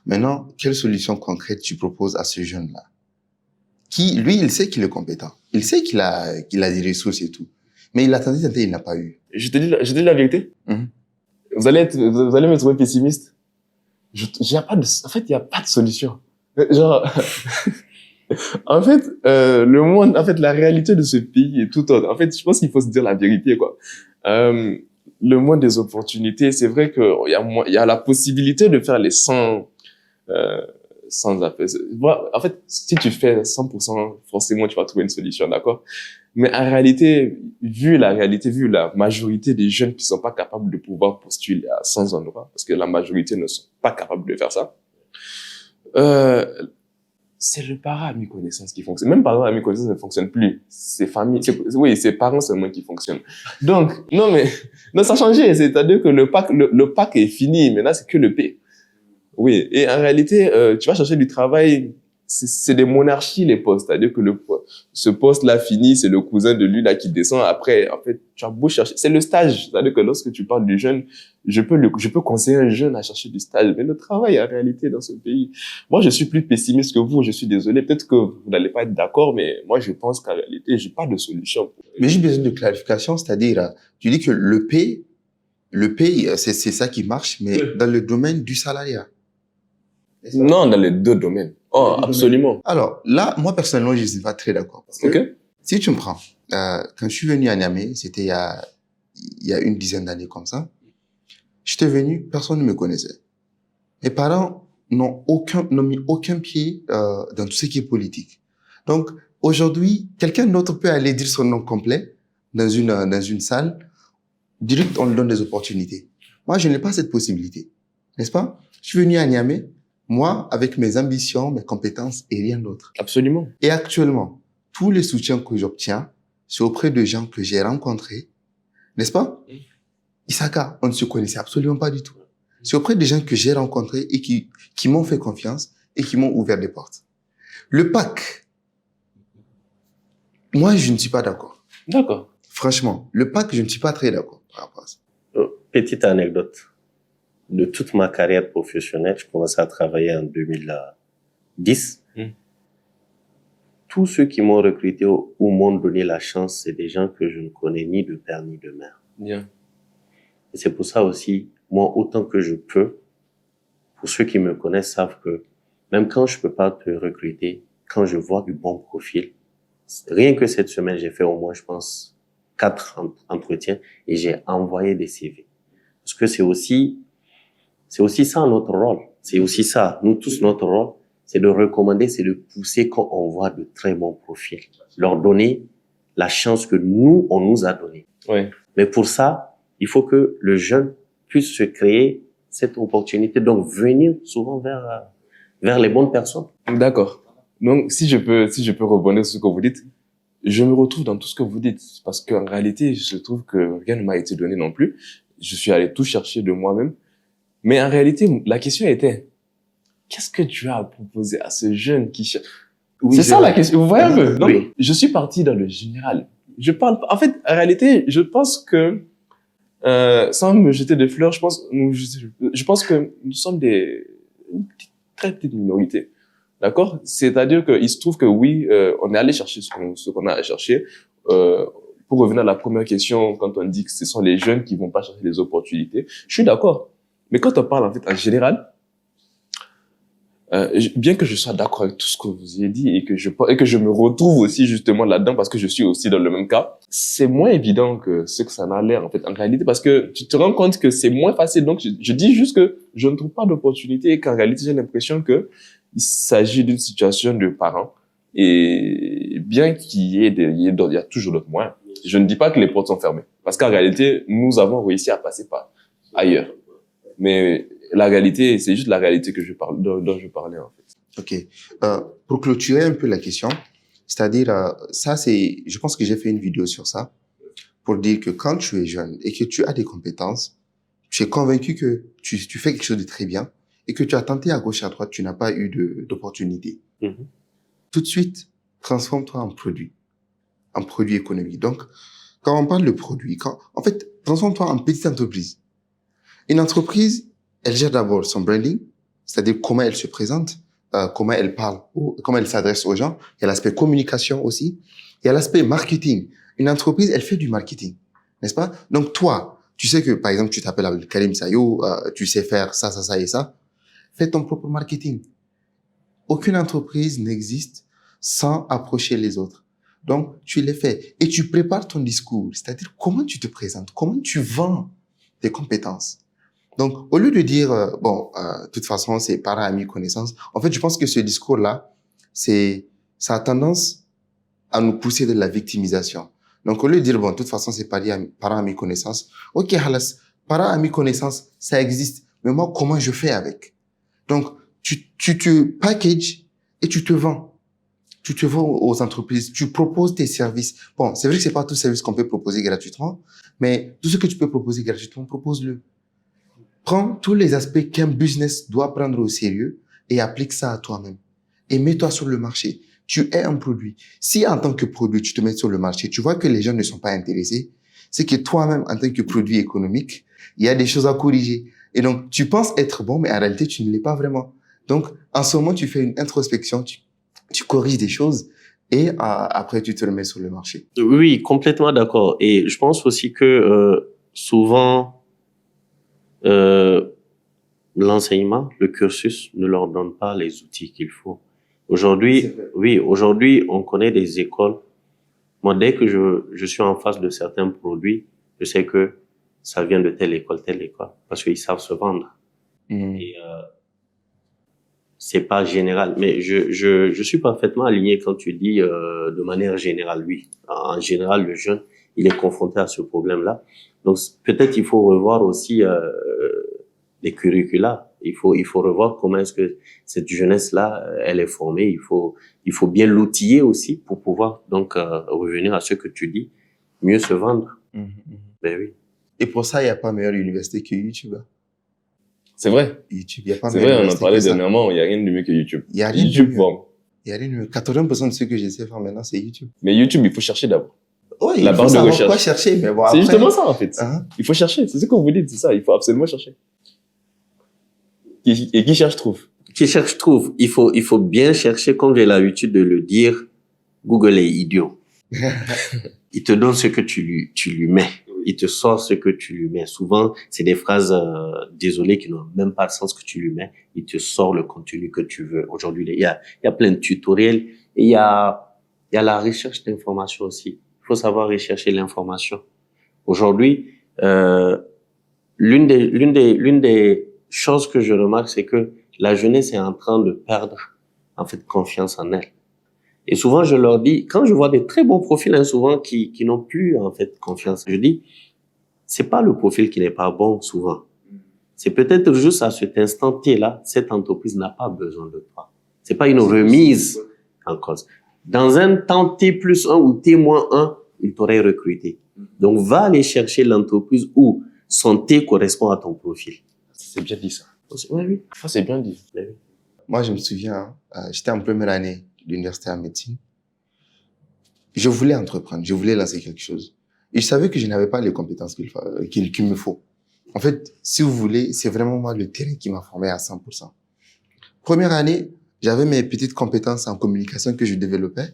Maintenant, quelle solution concrète tu proposes à ce jeune-là? Qui, lui, il sait qu'il est compétent. Il sait qu'il a des ressources et tout. Mais il a tenté, il n'a pas eu. Je te dis la vérité. Mhm. Vous allez me trouver pessimiste. En fait, il y a pas de solution. Genre, en fait, le monde, en fait, la réalité de ce pays est tout autre. En fait, je pense qu'il faut se dire la vérité, quoi. Le monde des opportunités, c'est vrai que il y a la possibilité de faire les 100, sans affaires. En fait, si tu fais 100%, forcément, tu vas trouver une solution, d'accord? Mais en réalité, vu la majorité des jeunes qui sont pas capables de pouvoir postuler à 100 endroits, parce que la majorité ne sont pas capables de faire ça, c'est le parent à mi connaissance qui fonctionne. Même parent à mi connaissance ne fonctionne plus. C'est parents seulement qui fonctionnent. Donc, non, ça a changé. C'est-à-dire que le pack est fini. Maintenant, c'est que le P. Oui. Et en réalité, tu vas chercher du travail. C'est des monarchies, les postes. C'est-à-dire que ce poste-là fini, c'est le cousin de lui, là, qui descend. Après, en fait, tu as beau chercher. C'est le stage. C'est-à-dire que lorsque tu parles du jeune, je peux conseiller un jeune à chercher du stage. Mais le travail, en réalité, dans ce pays. Moi, je suis plus pessimiste que vous. Je suis désolé. Peut-être que vous n'allez pas être d'accord, mais moi, je pense qu'en réalité, j'ai pas de solution. Mais j'ai besoin de clarification, c'est-à-dire, tu dis que le P, c'est ça qui marche, mais dans le domaine du salariat. Non, dans les deux domaines. Oh, absolument. Alors, là, moi, personnellement, je ne suis pas très d'accord. Parce que Ok. si tu me prends, quand je suis venu à Niamey, c'était il y a une dizaine d'années comme ça, j'étais venu, personne ne me connaissait. Mes parents n'ont mis aucun pied dans tout ce qui est politique. Donc, aujourd'hui, quelqu'un d'autre peut aller dire son nom complet dans une salle, direct, on lui donne des opportunités. Moi, je n'ai pas cette possibilité. N'est-ce pas? Je suis venu à Niamey, moi, avec mes ambitions, mes compétences et rien d'autre. Absolument. Et actuellement, tous les soutiens que j'obtiens, c'est auprès de gens que j'ai rencontrés, n'est-ce pas? Isaka, on ne se connaissait absolument pas du tout. C'est auprès des gens que j'ai rencontrés et qui m'ont fait confiance et qui m'ont ouvert des portes. Le PAC, moi, je ne suis pas d'accord. D'accord. Franchement, le PAC, je ne suis pas très d'accord par rapport à ça. Petite anecdote. De toute ma carrière professionnelle, je commençais à travailler en 2010. Tous ceux qui m'ont recruté ou m'ont donné la chance, c'est des gens que je ne connais ni de père ni de mère. Bien. Et c'est pour ça aussi, moi, autant que je peux, pour ceux qui me connaissent savent que même quand je peux pas te recruter, quand je vois du bon profil, rien que cette semaine, j'ai fait au moins, je pense, 4 entretiens et j'ai envoyé des CV. Parce que c'est aussi ça notre rôle. C'est aussi ça. Nous tous, notre rôle, c'est de recommander, c'est de pousser quand on voit de très bons profils. Leur donner la chance que nous, on nous a donnée. Ouais. Mais pour ça, il faut que le jeune puisse se créer cette opportunité. Donc, venir souvent vers les bonnes personnes. D'accord. Donc, si je peux rebondir sur ce que vous dites, je me retrouve dans tout ce que vous dites. Parce qu'en réalité, je trouve que rien ne m'a été donné non plus. Je suis allé tout chercher de moi-même. Mais en réalité, la question était, qu'est-ce que tu as à proposer à ce jeune qui cherche? Oui, c'est ça la question. Vous voyez un peu? Donc, Oui. je suis parti dans le général. En fait, en réalité, je pense que, sans me jeter des fleurs, je pense que nous sommes une très petite minorité. D'accord? C'est-à-dire qu'il se trouve que oui, on est allé chercher ce qu'on a à chercher. Pour revenir à la première question, quand on dit que ce sont les jeunes qui vont pas chercher les opportunités, je suis d'accord. Mais quand on parle en fait en général, bien que je sois d'accord avec tout ce que vous avez dit et que je me retrouve aussi justement là-dedans parce que je suis aussi dans le même cas, c'est moins évident que ce que ça n'a l'air en fait en réalité parce que tu te rends compte que c'est moins facile. Donc je dis juste que je ne trouve pas d'opportunité et qu'en réalité j'ai l'impression que il s'agit d'une situation de parents. Et bien qu'il y ait il y a toujours d'autres moyens. Je ne dis pas que les portes sont fermées. Parce qu'en réalité, nous avons réussi à passer par ailleurs. Mais la réalité, c'est juste la réalité que je parle, dont je parlais, en fait. Ok. Pour clôturer un peu la question, c'est-à-dire, ça, je pense que j'ai fait une vidéo sur ça pour dire que quand tu es jeune et que tu as des compétences, tu es convaincu que tu fais quelque chose de très bien et que tu as tenté à gauche et à droite, tu n'as pas eu d'opportunité. Tout de suite, transforme-toi en produit économique. Donc, quand on parle de produit, en fait, transforme-toi en petite entreprise. Une entreprise, elle gère d'abord son branding, c'est-à-dire comment elle se présente, comment elle parle, comment elle s'adresse aux gens. Il y a l'aspect communication aussi. Il y a l'aspect marketing. Une entreprise, elle fait du marketing, n'est-ce pas? Donc toi, tu sais que, par exemple, tu t'appelles Karim Sayo, tu sais faire ça, ça, ça et ça. Fais ton propre marketing. Aucune entreprise n'existe sans approcher les autres. Donc, tu les fais et tu prépares ton discours, c'est-à-dire comment tu te présentes, comment tu vends tes compétences. Donc, au lieu de dire, de toute façon, c'est parents, amis, connaissances, en fait, je pense que ce discours-là, ça a tendance à nous pousser de la victimisation. Donc, au lieu de dire, de toute façon, c'est parents, amis, connaissances, ok, halas, parents, amis, connaissances, ça existe, mais moi, comment je fais avec? Donc, tu te packages et tu te vends. Tu te vends aux entreprises, tu proposes tes services. Bon, c'est vrai que c'est pas tout service qu'on peut proposer gratuitement, mais tout ce que tu peux proposer gratuitement, propose-le. Prends tous les aspects qu'un business doit prendre au sérieux et applique ça à toi-même. Et mets-toi sur le marché. Tu es un produit. Si en tant que produit, tu te mets sur le marché, tu vois que les gens ne sont pas intéressés, c'est que toi-même, en tant que produit économique, il y a des choses à corriger. Et donc, tu penses être bon, mais en réalité, tu ne l'es pas vraiment. Donc, en ce moment, tu fais une introspection, tu corriges des choses et après, tu te remets sur le marché. Oui, complètement d'accord. Et je pense aussi que souvent, l'enseignement, le cursus ne leur donne pas les outils qu'il faut. Aujourd'hui, on connaît des écoles. Moi, dès que je suis en face de certains produits, je sais que ça vient de telle école, parce qu'ils savent se vendre. Et c'est pas général, mais je suis parfaitement aligné quand tu dis de manière générale, oui. En général, le jeune, il est confronté à ce problème-là. Donc peut-être il faut revoir aussi les curricula. Il faut revoir comment est-ce que cette jeunesse-là, elle est formée. Il faut bien l'outiller aussi pour pouvoir donc revenir à ce que tu dis, mieux se vendre. Ben oui. Et pour ça, il n'y a pas meilleure université que YouTube. C'est vrai. YouTube, il n'y a pas C'est meilleure vrai, on en université parlait que ça. dernièrement, il n'y a rien de mieux que YouTube. Il y a rien de YouTube mieux. forme. Il y a rien de mieux. 80% de ce que j'essaie de faire maintenant, c'est YouTube. Mais YouTube, il faut chercher d'abord. Ouais, La il barre faut de savoir recherche. quoi chercher, mais bon, C'est après, justement ça, en fait. hein. Il faut chercher. C'est ce que vous dites, c'est ça. Il faut absolument chercher. Et qui cherche trouve. Qui cherche trouve. Il faut bien chercher, comme j'ai l'habitude de le dire. Google est idiot. Il te donne ce que tu lui mets. Il te sort ce que tu lui mets. Souvent, c'est des phrases désolées qui n'ont même pas le sens que tu lui mets. Il te sort le contenu que tu veux. Aujourd'hui, il y a plein de tutoriels et il y a la recherche d'informations aussi. Il faut savoir rechercher l'information. Aujourd'hui, l'une des choses que je remarque, c'est que la jeunesse est en train de perdre en fait confiance en elle. Et souvent, je leur dis, quand je vois des très bons profils, souvent, qui n'ont plus, en fait, confiance, je dis, c'est pas le profil qui n'est pas bon, souvent. C'est peut-être juste à cet instant T-là, cette entreprise n'a pas besoin de toi. C'est pas une remise en cause. Dans un temps T+1 ou T-1, il t'aurait recruté. Donc, va aller chercher l'entreprise où son T correspond à ton profil. C'est bien dit, ça. Oui. Ça, c'est bien dit. Moi, je me souviens, j'étais en première année d'université en médecine. Je voulais entreprendre, je voulais lancer quelque chose. Et je savais que je n'avais pas les compétences qu'il me faut. En fait, si vous voulez, c'est vraiment moi le terrain qui m'a formé à 100%. Première année, j'avais mes petites compétences en communication que je développais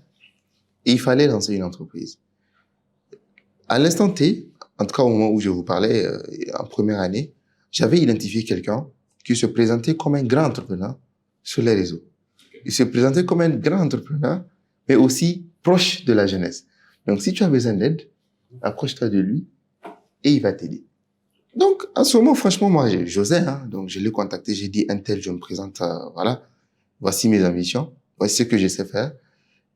et il fallait lancer une entreprise. À l'instant T, en tout cas au moment où je vous parlais, en première année, j'avais identifié quelqu'un qui se présentait comme un grand entrepreneur sur les réseaux. Il se présentait comme un grand entrepreneur, mais aussi proche de la jeunesse. Donc, si tu as besoin d'aide, approche-toi de lui et il va t'aider. Donc, en ce moment, franchement, moi, j'osais, hein. Donc, je l'ai contacté, j'ai dit, un tel, je me présente, voilà. voici mes ambitions, voici ce que je sais faire.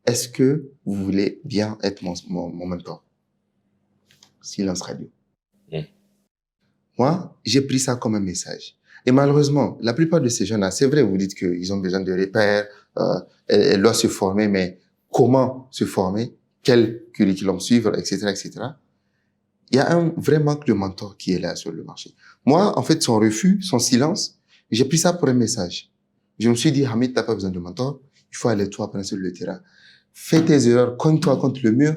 Est-ce que vous voulez bien être mon mentor? Silence radio. Moi, j'ai pris ça comme un message. Et malheureusement, la plupart de ces jeunes-là, c'est vrai, vous dites qu'ils ont besoin de repères, elle doit se former, mais comment se former, quel curriculum suivre, etc., etc. Il y a un vrai manque de mentor qui est là sur le marché. Moi, en fait, son refus, son silence, j'ai pris ça pour un message. Je me suis dit, Hamid, t'as pas besoin de mentor, il faut aller toi prendre sur le terrain. Fais tes erreurs, cogne-toi contre le mur.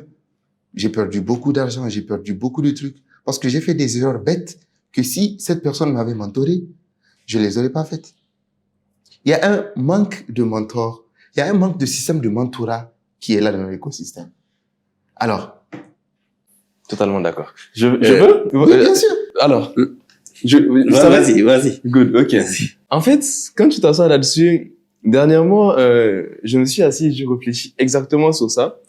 J'ai perdu beaucoup d'argent, j'ai perdu beaucoup de trucs, parce que j'ai fait des erreurs bêtes que si cette personne m'avait mentoré, je les aurais pas faites. Il y a un manque de mentor, il y a un manque de système de mentorat qui est là dans l'écosystème. Alors, Totalement d'accord. Je veux? oui, bien sûr. Alors, Vas-y. Good, ok. En fait, quand tu t'assois là-dessus, dernièrement, je me suis assis et j'ai réfléchi exactement sur ça.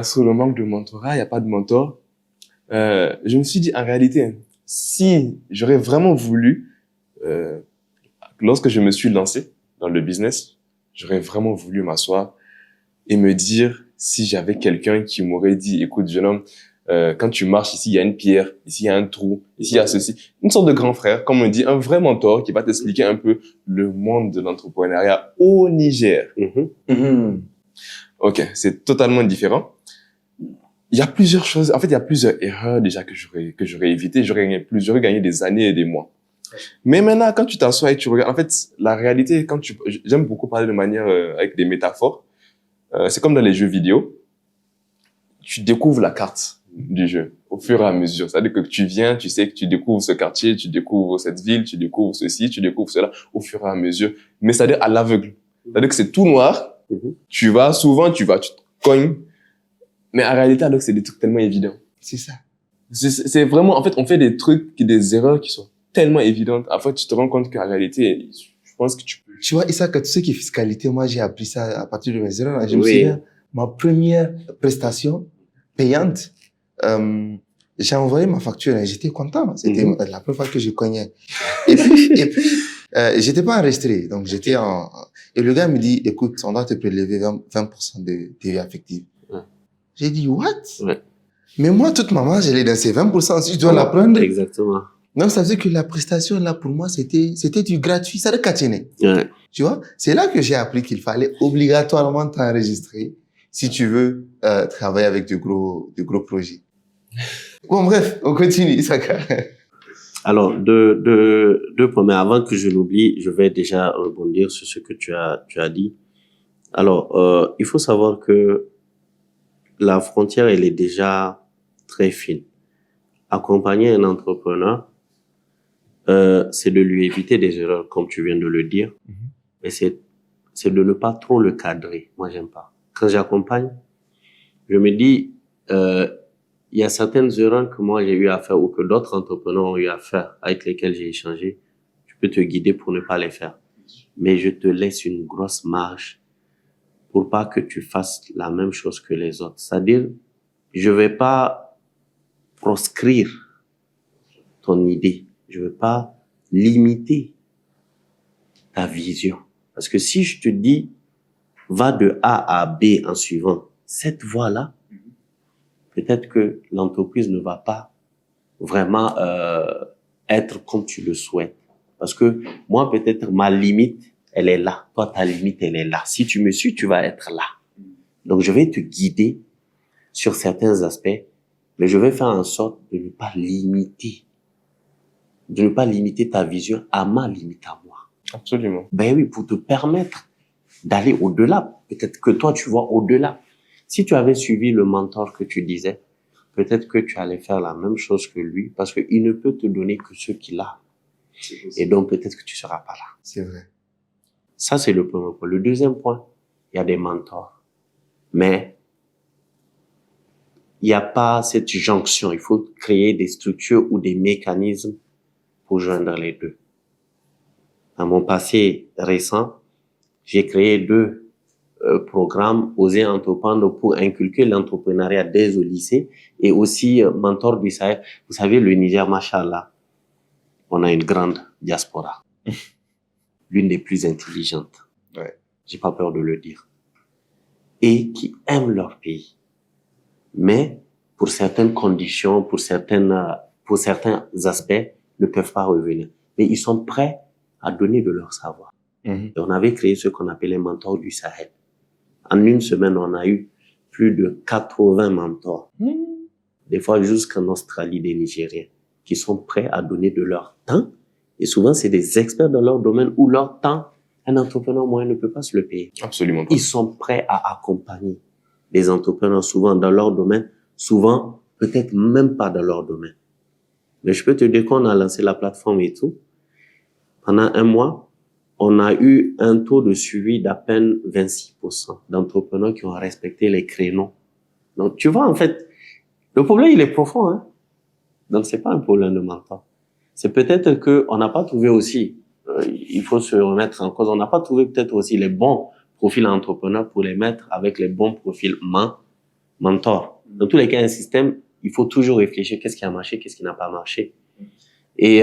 Sur le manque de mentorat, il n'y a pas de mentor. Je me suis dit, en réalité, si j'aurais vraiment voulu, lorsque je me suis lancé dans le business, j'aurais vraiment voulu m'asseoir et me dire, si j'avais quelqu'un qui m'aurait dit, écoute, jeune homme, quand tu marches ici, il y a une pierre, ici, il y a un trou, ici, il y a ceci. Une sorte de grand frère, comme on dit, un vrai mentor qui va t'expliquer un peu le monde de l'entrepreneuriat au Niger. Ok, c'est totalement différent. Il y a plusieurs choses. En fait, il y a plusieurs erreurs déjà que j'aurais évitées. J'aurais gagné des années et des mois. Mais maintenant, quand tu t'assois et tu regardes, en fait, la réalité, j'aime beaucoup parler de manière avec des métaphores. C'est comme dans les jeux vidéo. Tu découvres la carte du jeu au fur et à mesure. C'est-à-dire que tu viens, tu sais que tu découvres ce quartier, tu découvres cette ville, tu découvres ceci, tu découvres cela au fur et à mesure. Mais c'est-à-dire à l'aveugle. C'est-à-dire que c'est tout noir. Tu te cognes. Mais en réalité, alors que c'est des trucs tellement évidents. C'est ça. C'est vraiment, en fait, on fait des erreurs qui sont tellement évidentes. En fait, tu te rends compte qu'en réalité, je pense que tu peux. Tu vois, Issa, que tout ce qui est fiscalité, moi, j'ai appris ça à partir de mes erreurs. Je me souviens, ma première prestation payante, j'ai envoyé ma facture et j'étais content. C'était la première fois que je cognais. Et puis, j'étais pas enregistré. Donc, et le gars me dit, écoute, on doit te prélever 20% de TVA affective. J'ai dit, what? Mais moi, toute ma marge, elle est dans ces 20%. Si je dois la prendre. Exactement. Donc, ça veut dire que la prestation, là, pour moi, c'était du gratuit. Ça de catiner. Tu vois? C'est là que j'ai appris qu'il fallait obligatoirement t'enregistrer si tu veux, travailler avec de gros projets. Bon, bref, on continue, Issaka. Alors, deux points. Mais avant que je l'oublie, je vais déjà rebondir sur ce que tu as dit. Alors, il faut savoir que la frontière, elle est déjà très fine. Accompagner un entrepreneur, c'est de lui éviter des erreurs, comme tu viens de le dire. Mais c'est de ne pas trop le cadrer. Moi, j'aime pas. Quand j'accompagne, je me dis, il y a certaines erreurs que moi j'ai eu à faire ou que d'autres entrepreneurs ont eu à faire avec lesquels j'ai échangé. Tu peux te guider pour ne pas les faire. Mais je te laisse une grosse marge pour pas que tu fasses la même chose que les autres. C'est-à-dire, je vais pas proscrire ton idée. Je vais pas limiter ta vision. Parce que si je te dis, va de A à B en suivant cette voie-là, peut-être que l'entreprise ne va pas vraiment être comme tu le souhaites. Parce que moi, peut-être ma limite, elle est là. Toi, ta limite, elle est là. Si tu me suis, tu vas être là. Donc, je vais te guider sur certains aspects, mais je vais faire en sorte de ne pas limiter ta vision à ma limite à moi. Absolument. Ben oui, pour te permettre d'aller au-delà. Peut-être que toi, tu vois au-delà. Si tu avais suivi le mentor que tu disais, peut-être que tu allais faire la même chose que lui, parce qu'il ne peut te donner que ce qu'il a. Et donc, peut-être que tu seras pas là. C'est vrai. Ça, c'est le premier point. Le deuxième point, il y a des mentors. Mais, il n'y a pas cette jonction. Il faut créer des structures ou des mécanismes pour joindre les deux. Dans mon passé récent, j'ai créé 2 programmes Oser entreprendre pour inculquer l'entrepreneuriat dès au lycée et aussi Mentor du Sahel. Vous savez, le Niger, machallah, on a une grande diaspora. L'une des plus intelligentes. Ouais. J'ai pas peur de le dire. Et qui aiment leur pays. Mais, pour certaines conditions, pour certains aspects, ne peuvent pas revenir. Mais ils sont prêts à donner de leur savoir. Et on avait créé ce qu'on appelait les mentors du Sahel. En une semaine, on a eu plus de 80 mentors. Des fois jusqu'en Australie, des Nigériens, qui sont prêts à donner de leur temps. Et souvent, c'est des experts dans leur domaine où leur temps, un entrepreneur moyen ne peut pas se le payer. Absolument pas. Ils sont prêts à accompagner les entrepreneurs souvent dans leur domaine, souvent peut-être même pas dans leur domaine. Mais je peux te dire qu'on a lancé la plateforme et tout. Pendant un mois, on a eu un taux de suivi d'à peine 26% d'entrepreneurs qui ont respecté les créneaux. Donc, tu vois, en fait, le problème, il est profond, hein. Donc, c'est pas un problème de mentor. C'est peut-être que on n'a pas trouvé aussi, il faut se remettre en cause, on n'a pas trouvé peut-être aussi les bons profils entrepreneurs pour les mettre avec les bons profils mentors. Dans tous les cas, un système, il faut toujours réfléchir qu'est-ce qui a marché, qu'est-ce qui n'a pas marché. Et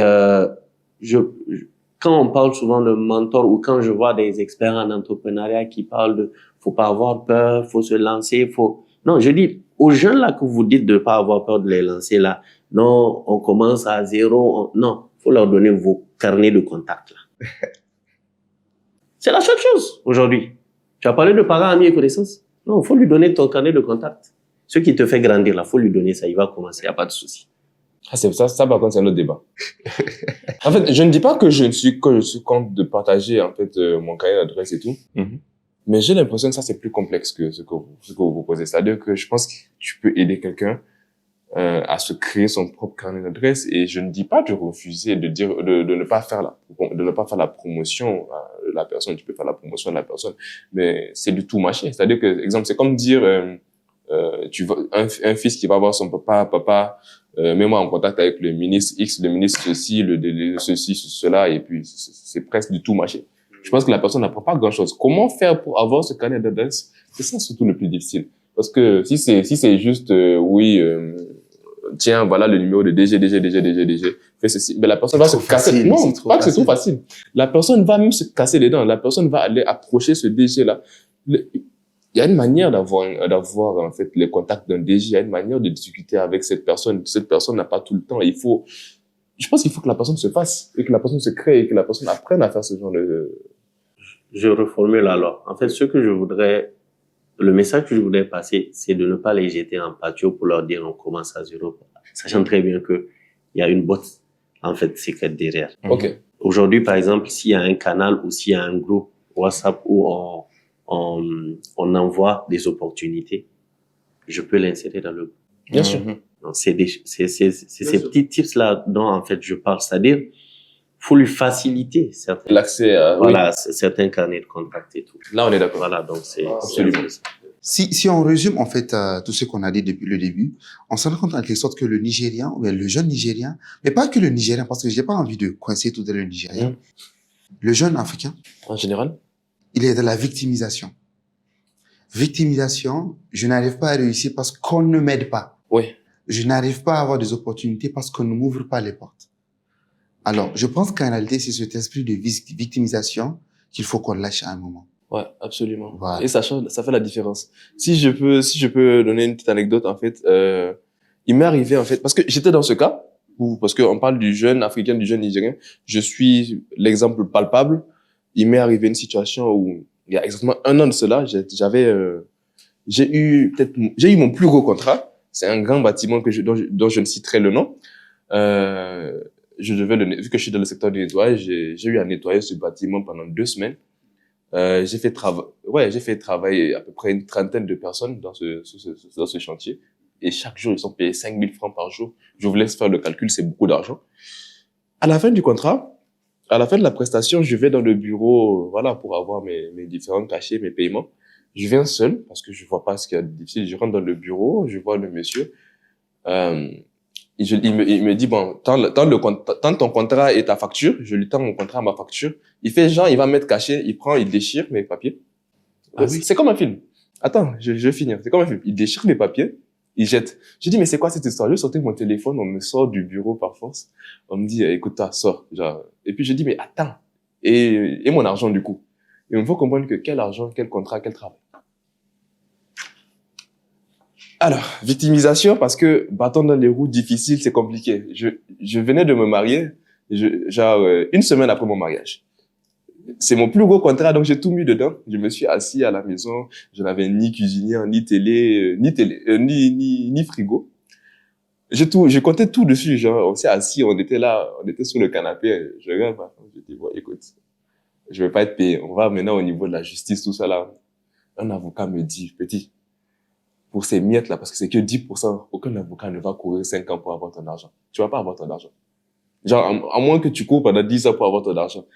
quand on parle souvent de mentor ou quand je vois des experts en entrepreneuriat qui parlent de faut pas avoir peur, faut se lancer, non, je dis aux jeunes là que vous dites de pas avoir peur de les lancer là, non, on commence à zéro, non, faut leur donner vos carnets de contacts là. C'est la seule chose aujourd'hui. Tu as parlé de parents, amis et connaissances. Non, faut lui donner ton carnet de contacts. Ce qui te fait grandir là, faut lui donner ça, il va commencer, y a pas de souci. Ah, c'est ça par contre, c'est un autre débat. En fait, je ne dis pas que je suis contre de partager, en fait, mon carnet d'adresse et tout. Mais j'ai l'impression que ça, c'est plus complexe que ce que vous proposez. C'est-à-dire que je pense que tu peux aider quelqu'un, à se créer son propre carnet d'adresse et je ne dis pas de refuser, de ne pas faire la promotion à la personne. Tu peux faire la promotion à la personne, mais c'est du tout mâché. C'est-à-dire que, exemple, c'est comme dire, tu vas, un fils qui va voir son papa, mets-moi en contact avec le ministre X, le ministre ceci, ceci, cela, et puis c'est presque du tout mâché. Je pense que la personne n'apprend pas grand-chose. Comment faire pour avoir ce carnet d'adresse? C'est ça surtout le plus difficile. Parce que si c'est juste, tiens, voilà le numéro de DG, fais ceci. Mais la personne va se casser. Non, c'est pas que c'est trop facile. La personne va même se casser les dents. La personne va aller approcher ce DG-là. Il y a une manière d'avoir, en fait, les contacts d'un DG. Il y a une manière de discuter avec cette personne. Cette personne n'a pas tout le temps. Je pense qu'il faut que la personne se fasse, et que la personne se crée, et que la personne apprenne à faire ce genre de... Je reformule alors. En fait, le message que je voudrais passer, c'est de ne pas les jeter en pâture pour leur dire on commence à zéro, sachant très bien que il y a une boîte, en fait, secrète derrière. Ok. Aujourd'hui, par exemple, s'il y a un canal ou s'il y a un groupe WhatsApp où on envoie des opportunités, je peux l'insérer dans le groupe. Bien sûr. Donc, c'est ces petits tips-là dont, en fait, je parle. C'est-à-dire, faut lui faciliter l'accès à... Voilà, certains carnets de contacts et tout. Là, on est d'accord. Voilà, donc c'est absolument. Si on résume, en fait, tout ce qu'on a dit depuis le début, on se rend compte en quelque sorte que le Nigérian, ou bien le jeune Nigérien, mais pas que le Nigérien, parce que j'ai pas envie de coincer tout le Nigérien. Le jeune Africain. En général. Il est dans la victimisation. Victimisation, je n'arrive pas à réussir parce qu'on ne m'aide pas. Oui. Je n'arrive pas à avoir des opportunités parce qu'on ne m'ouvre pas les portes. Alors, je pense qu'en réalité, c'est cet esprit de victimisation qu'il faut qu'on lâche à un moment. Ouais, absolument. Voilà. Et ça fait la différence. Si je peux donner une petite anecdote, en fait, il m'est arrivé, en fait, parce que j'étais dans ce cas, parce qu'on parle du jeune Africain, du jeune Nigérien, je suis l'exemple palpable. Il m'est arrivé une situation où, il y a exactement 1 an de cela, j'ai eu mon plus gros contrat. C'est un grand bâtiment dont je ne citerai le nom. Vu que je suis dans le secteur du nettoyage, j'ai eu à nettoyer ce bâtiment pendant 2 semaines. J'ai fait travailler à peu près une trentaine de personnes dans ce chantier. Et chaque jour, ils sont payés 5 000 francs par jour. Je vous laisse faire le calcul, c'est beaucoup d'argent. À la fin du contrat, à la fin de la prestation, je vais dans le bureau, voilà, pour avoir mes différents cachets, mes paiements. Je viens seul, parce que je vois pas ce qu'il y a de difficile. Je rentre dans le bureau, je vois le monsieur. Il me dit, bon, tends ton contrat et ta facture. Je lui tends mon contrat, ma facture. Il fait genre, il va mettre caché, il déchire mes papiers. Ah oui. C'est comme un film. Attends, je vais finir. C'est comme un film. Il déchire mes papiers, il jette. Je dis, mais c'est quoi cette histoire? Je sortais mon téléphone, on me sort du bureau par force. On me dit, écoute, toi, sors. Genre. Et puis je dis, mais attends. Et mon argent, du coup. Et il faut comprendre que quel argent, quel contrat, quel travail. Alors, victimisation, parce que bâton dans les roues difficiles, c'est compliqué. Je venais de me marier, une semaine après mon mariage. C'est mon plus gros contrat, donc j'ai tout mis dedans. Je me suis assis à la maison, je n'avais ni cuisinier, ni télé, ni frigo. Je comptais tout dessus, genre, on s'est assis, on était là, on était sur le canapé, je regarde ma femme, je dis, bon, écoute, je vais pas être payé. On va maintenant au niveau de la justice, tout ça là. Un avocat me dit, petit, pour ces miettes là, parce que c'est que 10%, aucun avocat ne va courir 5 ans pour avoir ton argent. Tu vas pas avoir ton argent. Genre, à moins que tu cours pendant 10 ans pour avoir ton argent.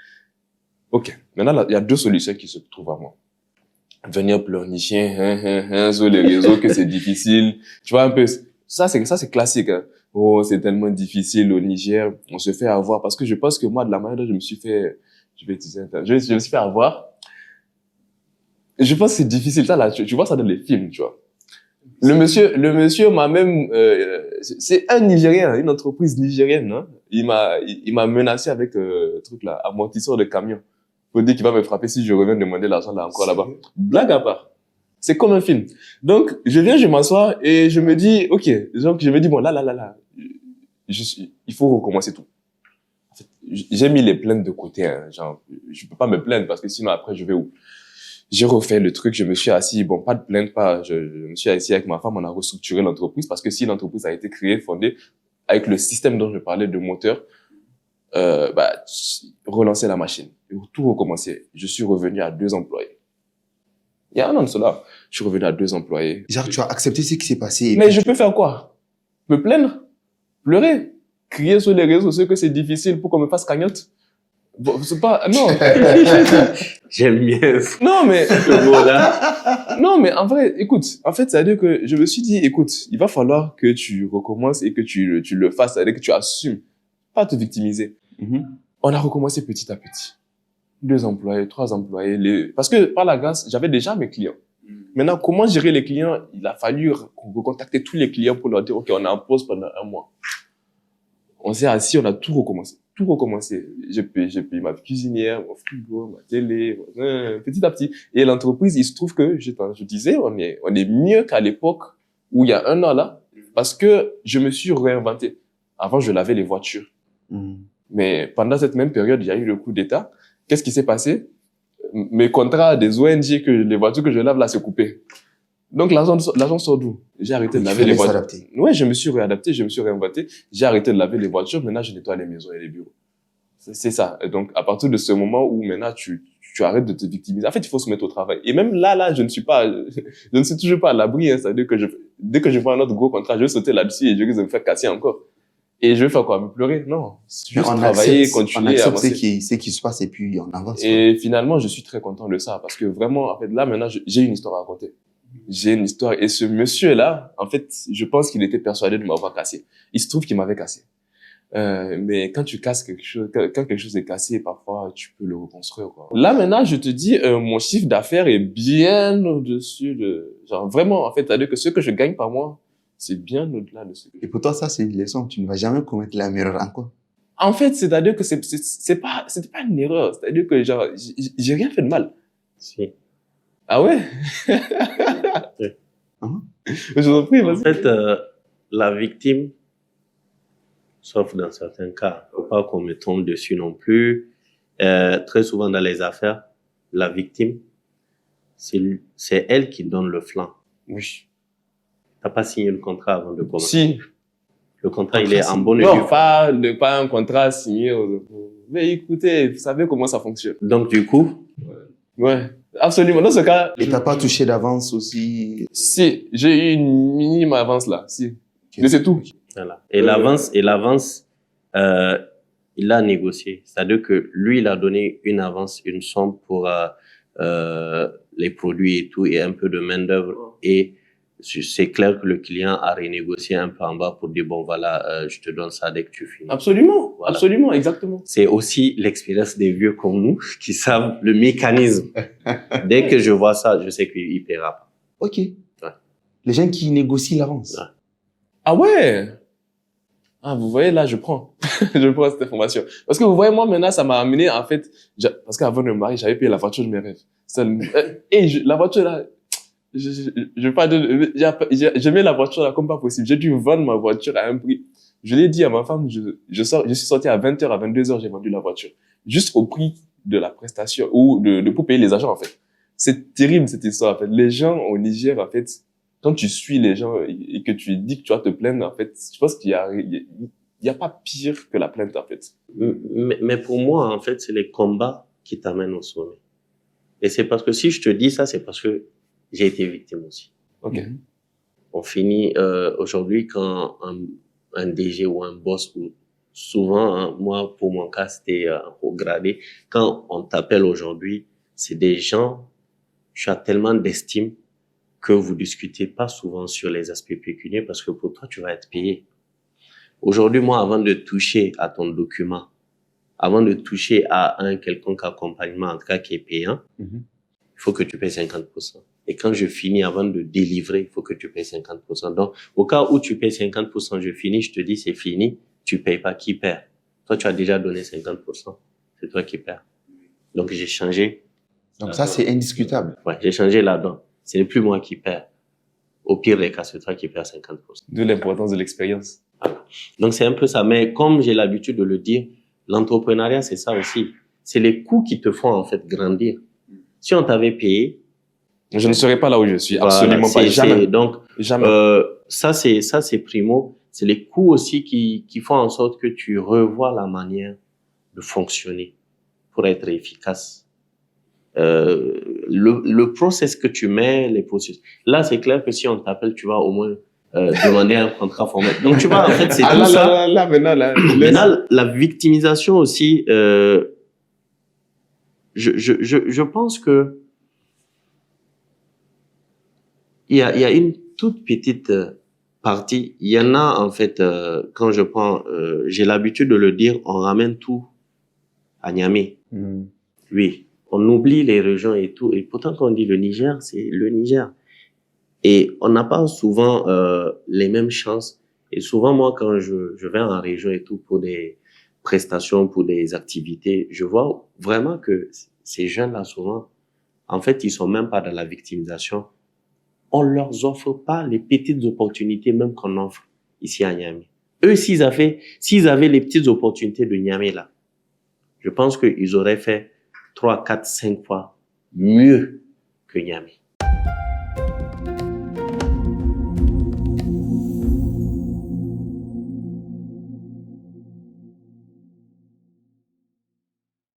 Ok. Maintenant, là, il y a 2 solutions qui se trouvent à moi. Venir pleurnicher, sur les réseaux que c'est difficile. Tu vois un peu, ça c'est classique, hein. Oh, c'est tellement difficile au Niger. On se fait avoir parce que je pense que moi, de la manière dont je me suis fait, je me suis fait avoir. Je pense que c'est difficile. Ça, là, tu vois ça dans les films, tu vois. Le monsieur m'a même, c'est un Nigérien, une entreprise nigérienne, hein. Il m'a menacé avec, truc là, amortisseur de camion. Pour dire qu'il va me frapper si je reviens demander l'argent là encore là-bas. Blague à part. C'est comme un film. Donc, je m'assois et je me dis, ok, donc je me dis, bon, là, il faut recommencer tout. En fait, j'ai mis les plaintes de côté, hein, genre, je peux pas me plaindre parce que sinon après je vais où? J'ai refait le truc, je me suis assis, bon, pas de plainte, je me suis assis avec ma femme, on a restructuré l'entreprise parce que si l'entreprise a été créée, fondée avec le système dont je parlais de moteur, relancer la machine, tout recommencer. Je suis revenu à 2 employés. Il y a un an de cela, je suis revenu à 2 employés. Genre, tu as accepté ce qui s'est passé. Mais je peux faire quoi? Me plaindre? Pleurer? Crier sur les réseaux sociaux que c'est difficile pour qu'on me fasse cagnotte? Bon, c'est pas, non. J'aime bien Non, mais, ce mot-là. non, mais en vrai, écoute, en fait, c'est-à-dire que je me suis dit, écoute, il va falloir que tu recommences et que tu le fasses, c'est-à-dire que tu assumes, pas te victimiser. On a recommencé petit à petit. 2 employés, 3 employés, parce que par la grâce, j'avais déjà mes clients. Maintenant, comment gérer les clients? Il a fallu recontacter tous les clients pour leur dire, OK, on est en pause pendant 1 mois. On s'est assis, on a tout recommencé. Tout recommencé. J'ai payé ma cuisinière, mon frigo, ma télé, petit à petit. Et l'entreprise, il se trouve que, je disais, on est mieux qu'à l'époque où il y a 1 an là, parce que je me suis réinventé. Avant, je lavais les voitures. Mais pendant cette même période, il y a eu le coup d'État. Qu'est-ce qui s'est passé? Mes contrats des ONG les voitures que je lave là, c'est coupé. Donc, l'argent sort d'où? J'ai arrêté de laver les voitures. Ouais, je me suis réadapté, je me suis réinventé. J'ai arrêté de laver les voitures. Maintenant, je nettoie les maisons et les bureaux. C'est ça. Et donc, à partir de ce moment où maintenant tu arrêtes de te victimiser. En fait, il faut se mettre au travail. Et même là, je ne suis toujours pas à l'abri, hein. C'est-à-dire que dès que je vois un autre gros contrat, je vais sauter là-dessus et je risque de me faire casser encore. Et je vais faire quoi? Me pleurer? Non. Juste travailler, continuer. On accepte ce qui se passe et puis on avance. Et finalement, je suis très content de ça parce que vraiment, en fait, là, maintenant, j'ai une histoire à raconter. J'ai une histoire. Et ce monsieur-là, en fait, je pense qu'il était persuadé de m'avoir cassé. Il se trouve qu'il m'avait cassé. Mais quand tu casses quelque chose, quand quelque chose est cassé, parfois, tu peux le reconstruire, quoi. Là, maintenant, je te dis, mon chiffre d'affaires est bien au-dessus genre, vraiment, en fait, c'est-à-dire que ce que je gagne par mois, c'est bien au-delà de ce que... Et pour toi, ça, c'est une leçon. Tu ne vas jamais commettre la même erreur encore. En fait, c'est-à-dire que c'était pas une erreur. C'est-à-dire que, genre, j'ai rien fait de mal. Si. Ah ouais? Je vous en prie, vas-y. En fait, la victime, sauf dans certains cas, faut pas qu'on me tombe dessus non plus. Très souvent dans les affaires, la victime, c'est elle qui donne le flanc. Oui. T'as pas signé le contrat avant de commencer. Si. Le contrat, il est en bonne et non, due forme. pas un contrat signé. Mais écoutez, vous savez comment ça fonctionne. Donc, du coup. Ouais. Absolument. Dans ce cas. Et t'as pas touché d'avance aussi? Si. J'ai eu une minime avance là. Si. Okay. Mais c'est tout. Voilà. Et l'avance, il a négocié. C'est-à-dire que lui, il a donné une avance, une somme pour, les produits et tout, et un peu de main-d'œuvre. Et c'est clair que le client a renégocié un peu en bas pour dire, bon, voilà, je te donne ça dès que tu finis. Absolument. Voilà. Absolument. Exactement. C'est aussi l'expérience des vieux comme nous qui savent le mécanisme. Dès que je vois ça, je sais qu'il paiera pas. Ok. Ouais. Les gens qui négocient l'avance. Ouais. Ah ouais? Ah, vous voyez, là, je prends. Je prends cette information. Parce que vous voyez, moi, maintenant, ça m'a amené, en fait, parce qu'avant de me marier, j'avais payé la voiture de mes rêves. La voiture, là, je pas de, j'aimais la voiture, là, comme pas possible. J'ai dû vendre ma voiture à un prix. Je l'ai dit à ma femme, je suis sorti à 20h, à 22h, j'ai vendu la voiture. Juste au prix de la prestation, ou pour payer les agents, en fait. C'est terrible, cette histoire, en fait. Les gens au Niger, en fait, quand tu suis les gens et que tu dis que tu vas te plaindre, en fait, je pense il y a pas pire que la plainte, en fait. Mais pour moi, en fait, c'est les combats qui t'amènent au sommet. Et c'est parce que si je te dis ça, c'est parce que j'ai été victime aussi. Ok. On finit aujourd'hui quand un DG ou un boss, ou souvent, hein, moi, pour mon cas, c'était au gradé. Quand on t'appelle aujourd'hui, c'est des gens, tu as tellement d'estime que vous discutez pas souvent sur les aspects pécuniaires parce que pour toi, tu vas être payé. Aujourd'hui, moi, avant de toucher à ton document, avant de toucher à un quelconque accompagnement, en tout cas qui est payant, il faut que tu payes 50%. Et quand je finis, avant de délivrer, il faut que tu payes 50%. Donc, au cas où tu payes 50%, je finis, je te dis c'est fini, tu payes pas, qui perd? Toi, tu as déjà donné 50%. C'est toi qui perds. Donc, j'ai changé. Donc ça, c'est indiscutable. Ouais, j'ai changé là-dedans. Ce n'est plus moi qui perds. Au pire des cas, c'est toi qui perds 50%. D'où l'importance de l'expérience. Voilà. Donc, c'est un peu ça. Mais comme j'ai l'habitude de le dire, l'entrepreneuriat, c'est ça aussi. C'est les coûts qui te font, en fait, grandir. Si on t'avait payé, je ne serais pas là où je suis. Voilà, Absolument pas. Jamais. Donc, jamais. Ça, c'est primo. C'est les coûts aussi qui font en sorte que tu revois la manière de fonctionner pour être efficace. Le process que tu mets, les processus. Là, c'est clair que si on t'appelle, tu vas au moins demander un contrat formel. Donc, tu vois, en fait, c'est tout ça. Maintenant, la victimisation aussi, je pense que il y a une toute petite partie. Il y en a, en fait, quand je prends, j'ai l'habitude de le dire, on ramène tout à Niamey. Oui. On oublie les régions et tout. Et pourtant, quand on dit le Niger, c'est le Niger. Et on n'a pas souvent les mêmes chances. Et souvent, moi, quand je vais en région et tout pour des prestations, pour des activités, je vois vraiment que ces jeunes-là, souvent, en fait, ils sont même pas dans la victimisation. On leur offre pas les petites opportunités même qu'on offre ici à Niamey. Eux, s'ils avaient les petites opportunités de Niamey là, je pense qu'ils auraient fait 3, 4, 5 fois mieux que Niamey.